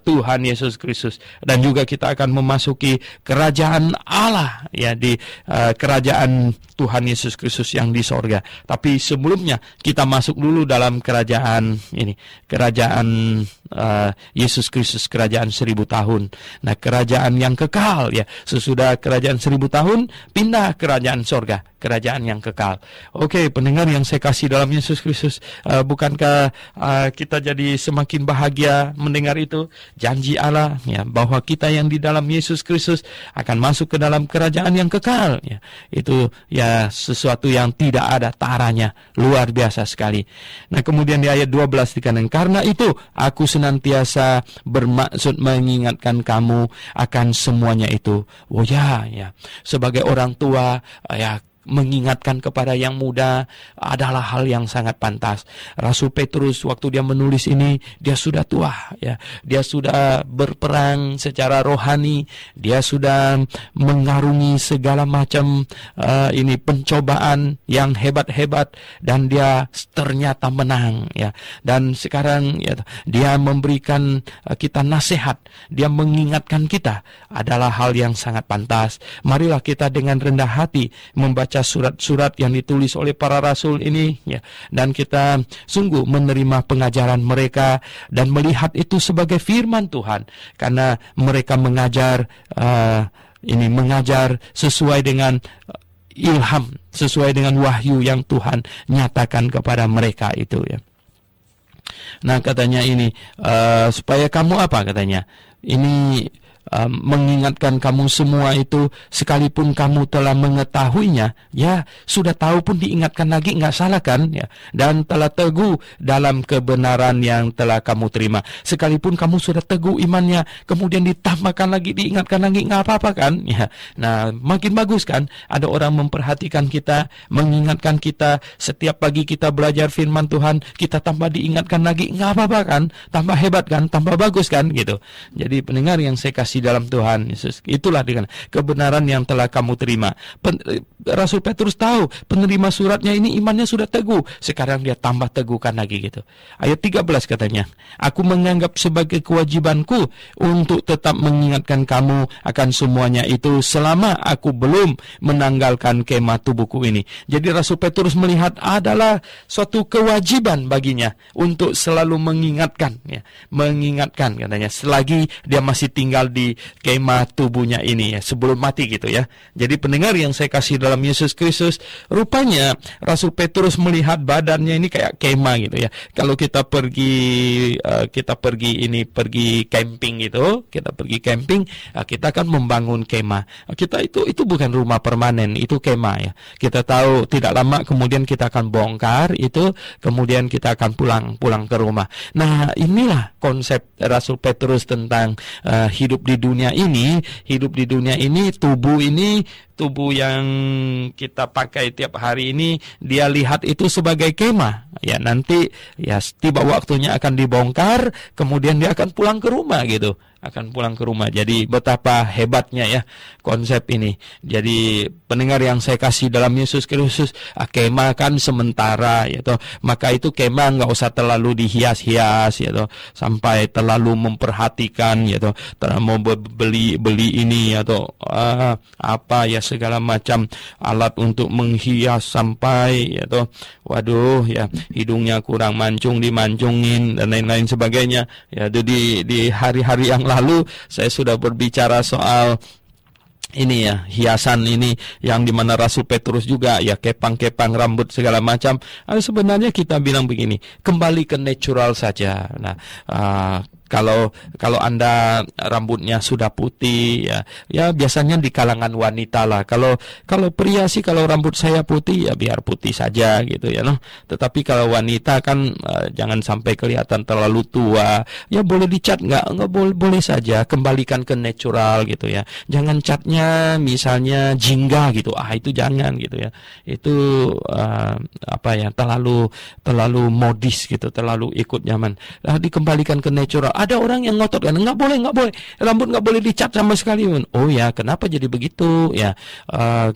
Tuhan Yesus Kristus, dan juga kita akan memasuki kerajaan Allah, ya, di kerajaan Tuhan Yesus Kristus yang di sorga. Tapi sebelumnya kita masuk dulu dalam kerajaan ini, kerajaan Yesus Kristus, kerajaan 1000 tahun. Nah, kerajaan yang kekal, ya. Sesudah kerajaan 1000 tahun, pindah kerajaan sorga, kerajaan yang kekal. Oke, pendengar yang saya kasih dalam Yesus Kristus, bukankah kita jadi semakin bahagia mendengar itu? Janji Allah, ya, bahwa kita yang di dalam Yesus Kristus akan masuk ke dalam kerajaan yang kekal, ya. Itu ya sesuatu yang tidak ada taranya, luar biasa sekali. Nah, kemudian di ayat 12 dikatakan, karena itu aku senantiasa bermaksud mengingatkan kamu akan semuanya itu. Oh ya, ya, sebagai orang tua, ya, mengingatkan kepada yang muda adalah hal yang sangat pantas. Rasul Petrus waktu dia menulis ini, dia sudah tua, ya. Dia sudah berperang secara rohani, dia sudah mengarungi segala macam ini pencobaan yang hebat-hebat, dan dia ternyata menang, ya. Dan sekarang, ya, dia memberikan kita nasihat, dia mengingatkan kita, adalah hal yang sangat pantas. Marilah kita dengan rendah hati membaca surat-surat yang ditulis oleh para rasul ini, ya, dan kita sungguh menerima pengajaran mereka dan melihat itu sebagai firman Tuhan, karena mereka mengajar mengajar sesuai dengan ilham, sesuai dengan wahyu yang Tuhan nyatakan kepada mereka itu, ya. Nah, katanya ini supaya kamu apa, katanya ini mengingatkan kamu semua itu, sekalipun kamu telah mengetahuinya, ya, sudah tahu pun diingatkan lagi, nggak salah kan, ya, dan telah teguh dalam kebenaran yang telah kamu terima. Sekalipun kamu sudah teguh imannya, kemudian ditambahkan lagi, diingatkan lagi, nggak apa-apa kan, ya. Nah, makin bagus kan, ada orang memperhatikan kita, mengingatkan kita, setiap pagi kita belajar firman Tuhan, kita tambah diingatkan lagi, nggak apa-apa kan, tambah hebat kan, tambah bagus kan, gitu. Jadi pendengar yang saya kasih dalam Tuhan Yesus, itulah dengan kebenaran yang telah kamu terima. Rasul Petrus tahu penerima suratnya ini imannya sudah teguh, sekarang dia tambah teguhkan lagi, gitu. Ayat 13 katanya, aku menganggap sebagai kewajibanku untuk tetap mengingatkan kamu akan semuanya itu selama aku belum menanggalkan kemah tubuhku ini. Jadi Rasul Petrus melihat adalah suatu kewajiban baginya untuk selalu mengingatkan, ya, mengingatkan katanya, selagi dia masih tinggal di kemah tubuhnya ini, ya, sebelum mati, gitu, ya. Jadi pendengar yang saya kasih dalam Yesus Kristus, rupanya Rasul Petrus melihat badannya ini kayak kemah, gitu, ya. Kalau kita pergi camping, gitu, kita pergi camping, kita akan membangun kemah. Kita itu bukan rumah permanen, itu kemah, ya. Kita tahu tidak lama kemudian kita akan bongkar itu, kemudian kita akan pulang ke rumah. Nah, inilah konsep Rasul Petrus tentang hidup di dunia ini, tubuh yang kita pakai tiap hari ini, dia lihat itu sebagai kemah, ya. Nanti, ya, tiba waktunya akan dibongkar, kemudian dia akan pulang ke rumah, gitu, akan pulang ke rumah. Jadi betapa hebatnya, ya, konsep ini. Jadi pendengar yang saya kasih dalam Yesus Kristus, kemah kan sementara, ya toh. Maka itu kemah nggak usah terlalu dihias-hias, ya toh, sampai terlalu memperhatikan, ya toh, mau beli ini, ya toh, apa, ya, segala macam alat untuk menghias sampai, ya toh, waduh, ya, hidungnya kurang mancung, dimancungin dan lain-lain sebagainya. Ya, jadi di hari-hari yang lalu saya sudah berbicara soal ini, ya, hiasan ini yang dimana Rasul Petrus juga, ya, kepang-kepang rambut segala macam. Sebenarnya kita bilang begini, kembali ke natural saja. Nah, kalau Anda rambutnya sudah putih, ya biasanya di kalangan wanita lah. Kalau pria sih, kalau rambut saya putih, ya biar putih saja, gitu, ya, noh. Tetapi kalau wanita kan jangan sampai kelihatan terlalu tua. Ya boleh dicat, nggak boleh saja, kembalikan ke natural, gitu, ya. Jangan catnya misalnya jingga, gitu. Itu jangan, gitu, ya. Itu terlalu modis, gitu, terlalu ikut zaman. Dikembalikan ke natural. ada orang yang ngotot kan, nggak boleh, rambut nggak boleh dicat sama sekali. Oh ya, kenapa jadi begitu? Ya,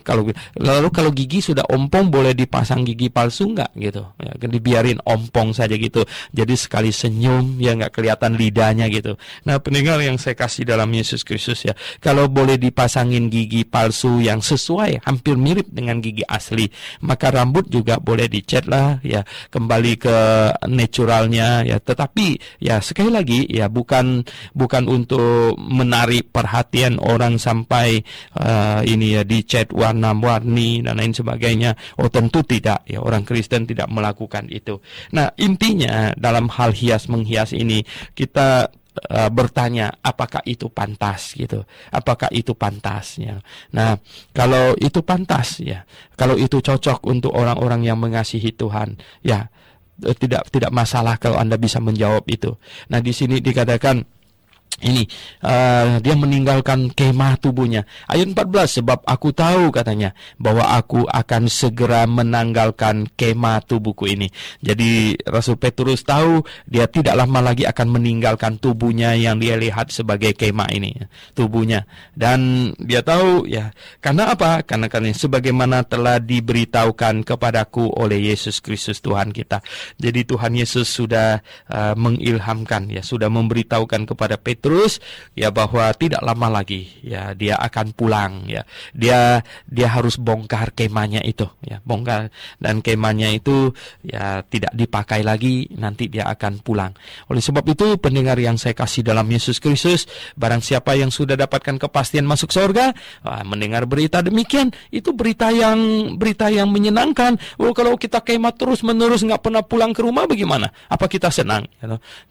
kalau gigi sudah ompong boleh dipasang gigi palsu nggak gitu? Ya, dibiarin ompong saja gitu. Jadi sekali senyum ya nggak kelihatan lidahnya gitu. Nah, pendengar yang saya kasih dalam Yesus Kristus ya, kalau boleh dipasangin gigi palsu yang sesuai, hampir mirip dengan gigi asli, maka rambut juga boleh dicat lah ya, kembali ke naturalnya ya. Tetapi ya sekali lagi ya, bukan untuk menarik perhatian orang sampai ini ya dicat warna-warni dan lain sebagainya. Oh tentu tidak ya, orang Kristen tidak melakukan itu. Nah, intinya dalam hal hias menghias ini kita bertanya, apakah itu pantas gitu? Apakah itu pantas ya? Nah, kalau itu pantas ya, kalau itu cocok untuk orang-orang yang mengasihi Tuhan ya, tidak masalah kalau Anda bisa menjawab itu. Nah, di sini dikatakan ini dia meninggalkan kemah tubuhnya. Ayat 14, sebab aku tahu katanya bahwa aku akan segera menanggalkan kemah tubuhku ini. Jadi Rasul Petrus tahu dia tidak lama lagi akan meninggalkan tubuhnya yang dia lihat sebagai kemah ini, tubuhnya. Dan dia tahu ya, karena apa? Karena sebagaimana telah diberitahukan kepadaku oleh Yesus Kristus Tuhan kita. Jadi Tuhan Yesus sudah mengilhamkan ya, sudah memberitahukan kepada Petrus ya bahwa tidak lama lagi ya dia akan pulang ya. Dia harus bongkar kemahnya itu ya, bongkar, dan kemahnya itu ya tidak dipakai lagi, nanti dia akan pulang. Oleh sebab itu pendengar yang saya kasih dalam Yesus Kristus, barang siapa yang sudah dapatkan kepastian masuk surga, mendengar berita demikian, itu berita yang menyenangkan. Kalau kita kemah terus-menerus nggak pernah pulang ke rumah bagaimana? Apa kita senang?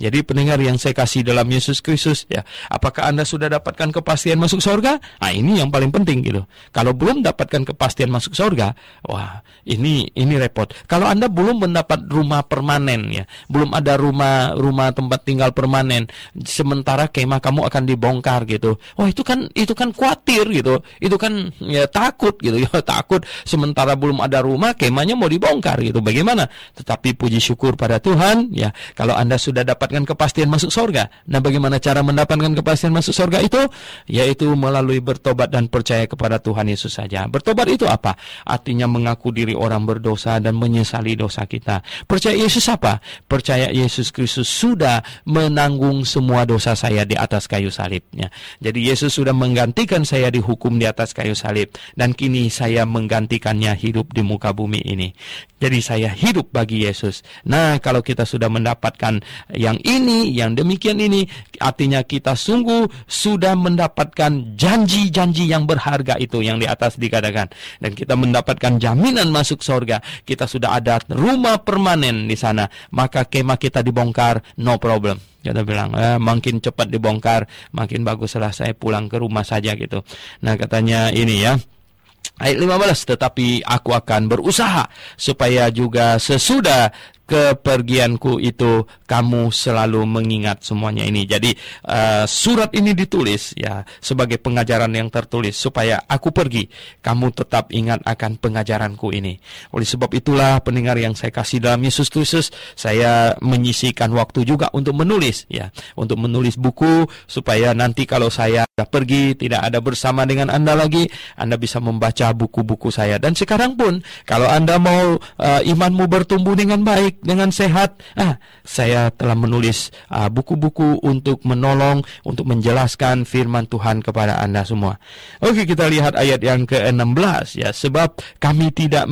Jadi pendengar yang saya kasih dalam Yesus Kristus ya, apakah Anda sudah dapatkan kepastian masuk surga? Nah, ini yang paling penting gitu. Kalau belum dapatkan kepastian masuk surga, wah, ini repot. Kalau Anda belum mendapat rumah permanen ya, belum ada rumah tempat tinggal permanen, sementara kemah kamu akan dibongkar gitu. Wah, itu kan khawatir gitu. Itu kan ya takut gitu ya, takut sementara belum ada rumah, kemahnya mau dibongkar gitu. Bagaimana? Tetapi puji syukur pada Tuhan ya, kalau Anda sudah dapatkan kepastian masuk surga. Nah, bagaimana cara mendapatkan kepastian masuk surga itu? Yaitu melalui bertobat dan percaya kepada Tuhan Yesus saja. Bertobat itu apa? Artinya mengaku diri orang berdosa dan menyesali dosa kita. Percaya Yesus apa? Percaya Yesus Kristus sudah menanggung semua dosa saya di atas kayu salibnya. Jadi Yesus sudah menggantikan saya dihukum di atas kayu salib, dan kini saya menggantikannya hidup di muka bumi ini. Jadi saya hidup bagi Yesus. Nah, kalau kita sudah mendapatkan yang ini, yang demikian ini, artinya kita sungguh sudah mendapatkan janji-janji yang berharga itu yang di atas dikatakan. Dan kita mendapatkan jaminan masuk surga. Kita sudah ada rumah permanen di sana. Maka kemah kita dibongkar, no problem. Kita bilang, makin cepat dibongkar, makin baguslah saya pulang ke rumah saja gitu. Nah, katanya ini ya, ayat 15, tetapi aku akan berusaha supaya juga sesudah kepergianku itu kamu selalu mengingat semuanya ini. Jadi surat ini ditulis ya sebagai pengajaran yang tertulis supaya aku pergi, kamu tetap ingat akan pengajaranku ini. Oleh sebab itulah pendengar yang saya kasih dalam Yesus Kristus, saya menyisihkan waktu juga untuk menulis ya, untuk menulis buku supaya nanti kalau saya sudah pergi, tidak ada bersama dengan Anda lagi, Anda bisa membaca buku-buku saya. Dan sekarang pun kalau Anda mau imanmu bertumbuh dengan baik, dengan sehat, saya telah menulis buku-buku untuk menolong, untuk menjelaskan firman Tuhan kepada Anda semua. Oke, kita lihat ayat yang ke-16 ya, sebab kami tidak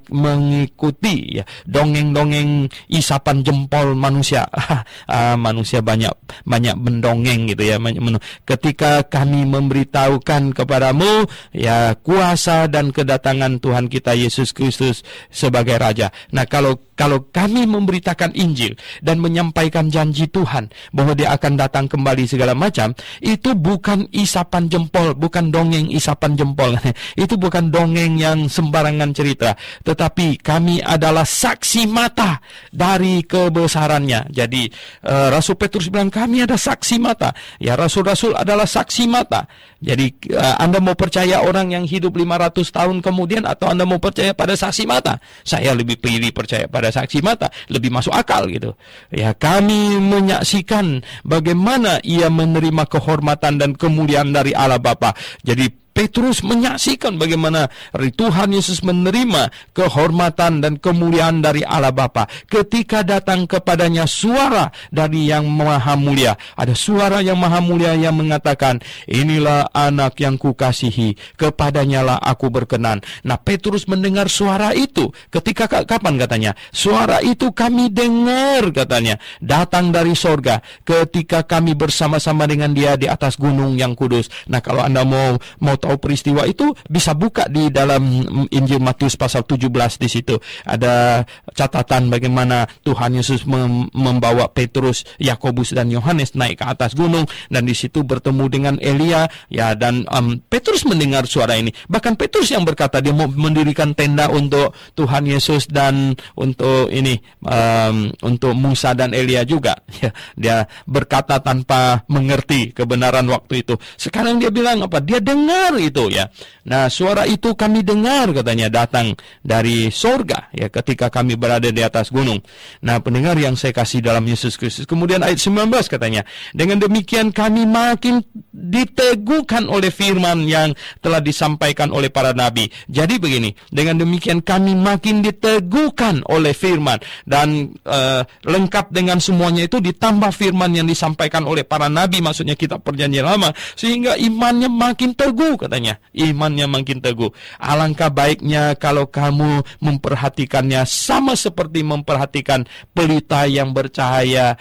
mengikuti ya dongeng-dongeng isapan jempol manusia. Manusia banyak mendongeng gitu ya. Ketika kami memberitahukan kepadamu ya kuasa dan kedatangan Tuhan kita Yesus Kristus sebagai Raja. Nah, kalau kami memberitakan Injil dan menyampaikan janji Tuhan bahwa dia akan datang kembali segala macam, itu bukan isapan jempol, bukan dongeng isapan jempol. Itu bukan dongeng yang sembarangan cerita, tetapi kami adalah saksi mata dari kebesarannya. Jadi Rasul Petrus bilang kami ada saksi mata. Ya, rasul-rasul adalah saksi mata. Jadi Anda mau percaya orang yang hidup 500 tahun kemudian atau Anda mau percaya pada saksi mata? Saya lebih pilih percaya pada saksi saksi mata, lebih masuk akal gitu. Ya, kami menyaksikan bagaimana ia menerima kehormatan dan kemuliaan dari Allah Bapa. Jadi Petrus menyaksikan bagaimana Tuhan Yesus menerima kehormatan dan kemuliaan dari Allah Bapa. Ketika datang kepadanya suara dari Yang Maha Mulia, ada suara Yang Maha Mulia yang mengatakan, inilah anak yang kukasihi, kepadanya lah aku berkenan. Nah, Petrus mendengar suara itu. Ketika kapan katanya? Suara itu kami dengar katanya, datang dari sorga ketika kami bersama-sama dengan dia di atas gunung yang kudus. Nah, kalau Anda mau tahu peristiwa itu, bisa buka di dalam Injil Matius pasal 17. Di situ ada catatan bagaimana Tuhan Yesus membawa Petrus, Yakobus dan Yohanes naik ke atas gunung, dan di situ bertemu dengan Elia ya, dan Petrus mendengar suara ini. Bahkan Petrus yang berkata dia mau mendirikan tenda untuk Tuhan Yesus dan untuk untuk Musa dan Elia juga. Ya, dia berkata tanpa mengerti kebenaran waktu itu. Sekarang dia bilang apa? Dia dengar itu ya. Nah, suara itu kami dengar katanya datang dari sorga ya, ketika kami berada di atas gunung. Nah, pendengar yang saya kasih dalam Yesus Kristus. Kemudian ayat 19 katanya, dengan demikian kami makin diteguhkan oleh firman yang telah disampaikan oleh para nabi. Jadi begini, dengan demikian kami makin diteguhkan oleh firman, dan lengkap dengan semuanya itu ditambah firman yang disampaikan oleh para nabi, maksudnya kitab Perjanjian Lama, sehingga imannya makin teguh katanya. Imannya makin teguh. Alangkah baiknya kalau kamu memperhatikannya sama seperti memperhatikan pelita yang bercahaya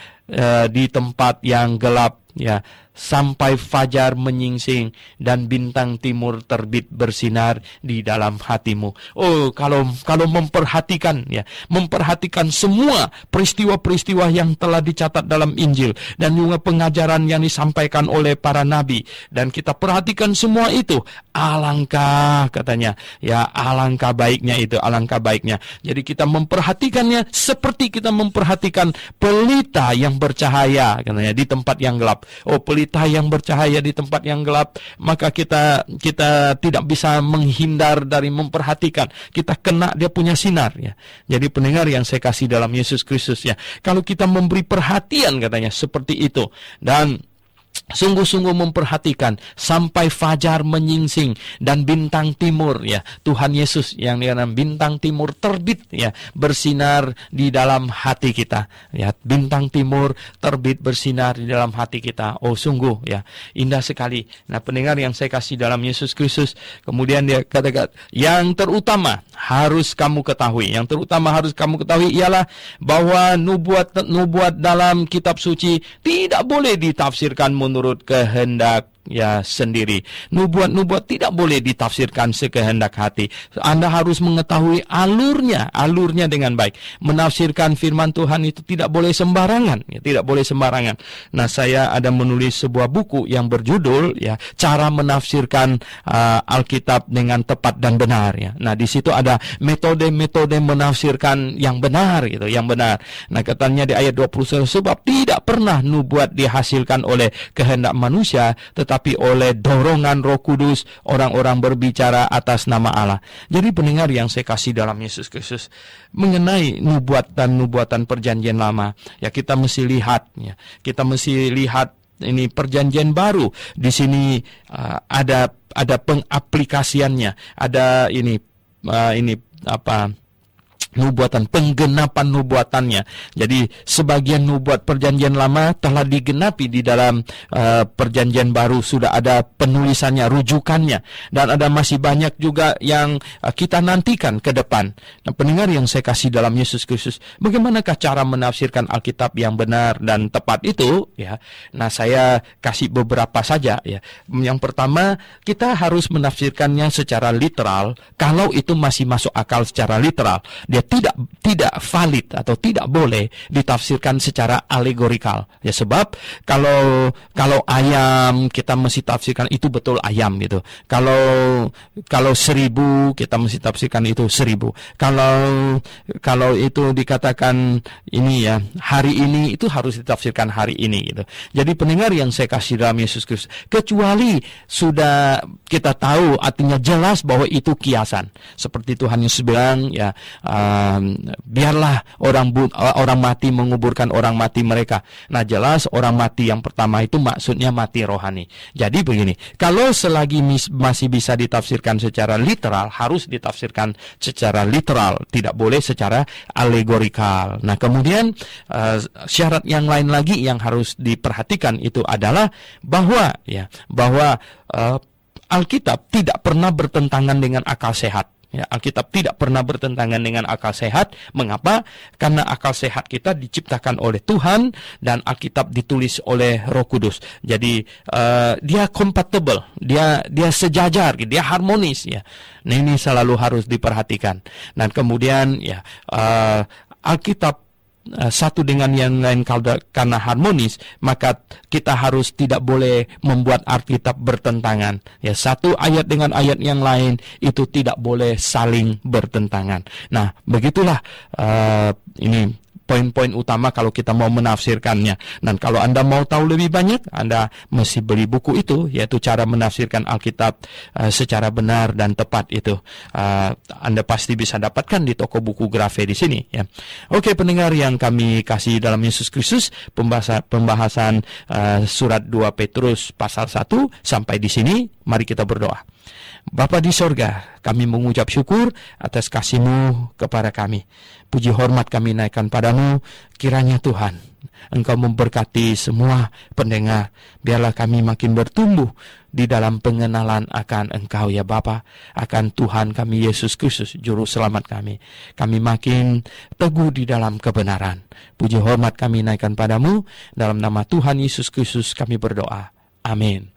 di tempat yang gelap ya, sampai fajar menyingsing dan bintang timur terbit bersinar di dalam hatimu. Oh, kalau memperhatikan ya, memperhatikan semua peristiwa-peristiwa yang telah dicatat dalam Injil dan juga pengajaran yang disampaikan oleh para nabi, dan kita perhatikan semua itu, alangkah katanya ya, alangkah baiknya itu, alangkah baiknya. Jadi kita memperhatikannya seperti kita memperhatikan pelita yang bercahaya katanya di tempat yang gelap. Oh, pelita yang bercahaya di tempat yang gelap, maka kita tidak bisa menghindar dari memperhatikan. Kita kena dia punya sinar ya. Jadi pendengar yang saya kasih dalam Yesus Kristus ya, kalau kita memberi perhatian katanya seperti itu, dan sungguh-sungguh memperhatikan sampai fajar menyingsing dan bintang timur ya, Tuhan Yesus yang dengan bintang timur terbit ya, bersinar di dalam hati kita ya, bintang timur terbit bersinar di dalam hati kita. Oh, sungguh ya, indah sekali. Nah, pendengar yang saya kasih dalam Yesus Kristus, kemudian dia katakan yang terutama harus kamu ketahui, yang terutama harus kamu ketahui ialah bahwa nubuat dalam kitab suci tidak boleh ditafsirkan menurut kehendak ya sendiri. Nubuat tidak boleh ditafsirkan sekehendak hati. Anda harus mengetahui alurnya dengan baik. Menafsirkan firman Tuhan itu tidak boleh sembarangan, ya, tidak boleh sembarangan. Nah, saya ada menulis sebuah buku yang berjudul ya, Cara Menafsirkan Alkitab dengan Tepat dan Benar ya. Nah, di situ ada metode-metode menafsirkan yang benar gitu, yang benar. Nah, katanya di ayat 20, sebab tidak pernah nubuat dihasilkan oleh kehendak manusia, tetapi oleh dorongan Roh Kudus orang-orang berbicara atas nama Allah. Jadi pendengar yang saya kasih dalam Yesus Kristus, mengenai nubuatan Perjanjian Lama ya, kita mesti lihat ya, kita mesti lihat ini Perjanjian Baru. Di sini ada pengaplikasiannya, ada nubuatan, penggenapan nubuatannya. Jadi sebagian nubuat Perjanjian Lama telah digenapi di dalam Perjanjian Baru, sudah ada penulisannya, rujukannya, dan ada masih banyak juga yang kita nantikan ke depan. Nah, pendengar yang saya kasih dalam Yesus Kristus, bagaimanakah cara menafsirkan Alkitab yang benar dan tepat itu ya? Nah, saya kasih beberapa saja ya. Yang pertama, kita harus menafsirkannya secara literal kalau itu masih masuk akal secara literal. Dia tidak valid atau tidak boleh ditafsirkan secara alegorikal ya, sebab kalau ayam kita mesti tafsirkan itu betul ayam gitu. Kalau 1000 kita mesti tafsirkan itu 1000. Kalau itu dikatakan ini ya, hari ini itu harus ditafsirkan hari ini gitu. Jadi pendengar yang saya kasih dalam Yesus Kristus, kecuali sudah kita tahu artinya jelas bahwa itu kiasan, seperti Tuhan Yesus bilang ya, biarlah orang mati menguburkan orang mati mereka. Nah, jelas orang mati yang pertama itu maksudnya mati rohani. Jadi begini, kalau selagi masih bisa ditafsirkan secara literal, harus ditafsirkan secara literal, tidak boleh secara alegorikal. Nah, kemudian syarat yang lain lagi yang harus diperhatikan itu adalah bahwa Alkitab tidak pernah bertentangan dengan akal sehat. Ya, Alkitab tidak pernah bertentangan dengan akal sehat. Mengapa? Karena akal sehat kita diciptakan oleh Tuhan dan Alkitab ditulis oleh Roh Kudus. Jadi dia compatible, dia sejajar, dia harmonis ya. Nah, ini selalu harus diperhatikan. Dan kemudian ya Alkitab satu dengan yang lain karena harmonis, maka kita harus tidak boleh membuat Alkitab bertentangan. Ya, satu ayat dengan ayat yang lain itu tidak boleh saling bertentangan. Nah, begitulah ini poin-poin utama kalau kita mau menafsirkannya. Dan kalau Anda mau tahu lebih banyak, Anda mesti beli buku itu, yaitu cara menafsirkan Alkitab secara benar dan tepat itu. Anda pasti bisa dapatkan di toko buku Grafe di sini. Ya. Oke, pendengar yang kami kasih dalam Yesus Kristus, pembahasan surat 2 Petrus pasal 1 sampai di sini. Mari kita berdoa. Bapa di sorga, kami mengucap syukur atas kasih-Mu kepada kami. Puji hormat kami naikkan padamu. Kiranya Tuhan, Engkau memberkati semua pendengar. Biarlah kami makin bertumbuh di dalam pengenalan akan Engkau ya Bapa, akan Tuhan kami Yesus Kristus, Juru Selamat kami. Kami makin teguh di dalam kebenaran. Puji hormat kami naikkan padamu. Dalam nama Tuhan Yesus Kristus kami berdoa. Amin.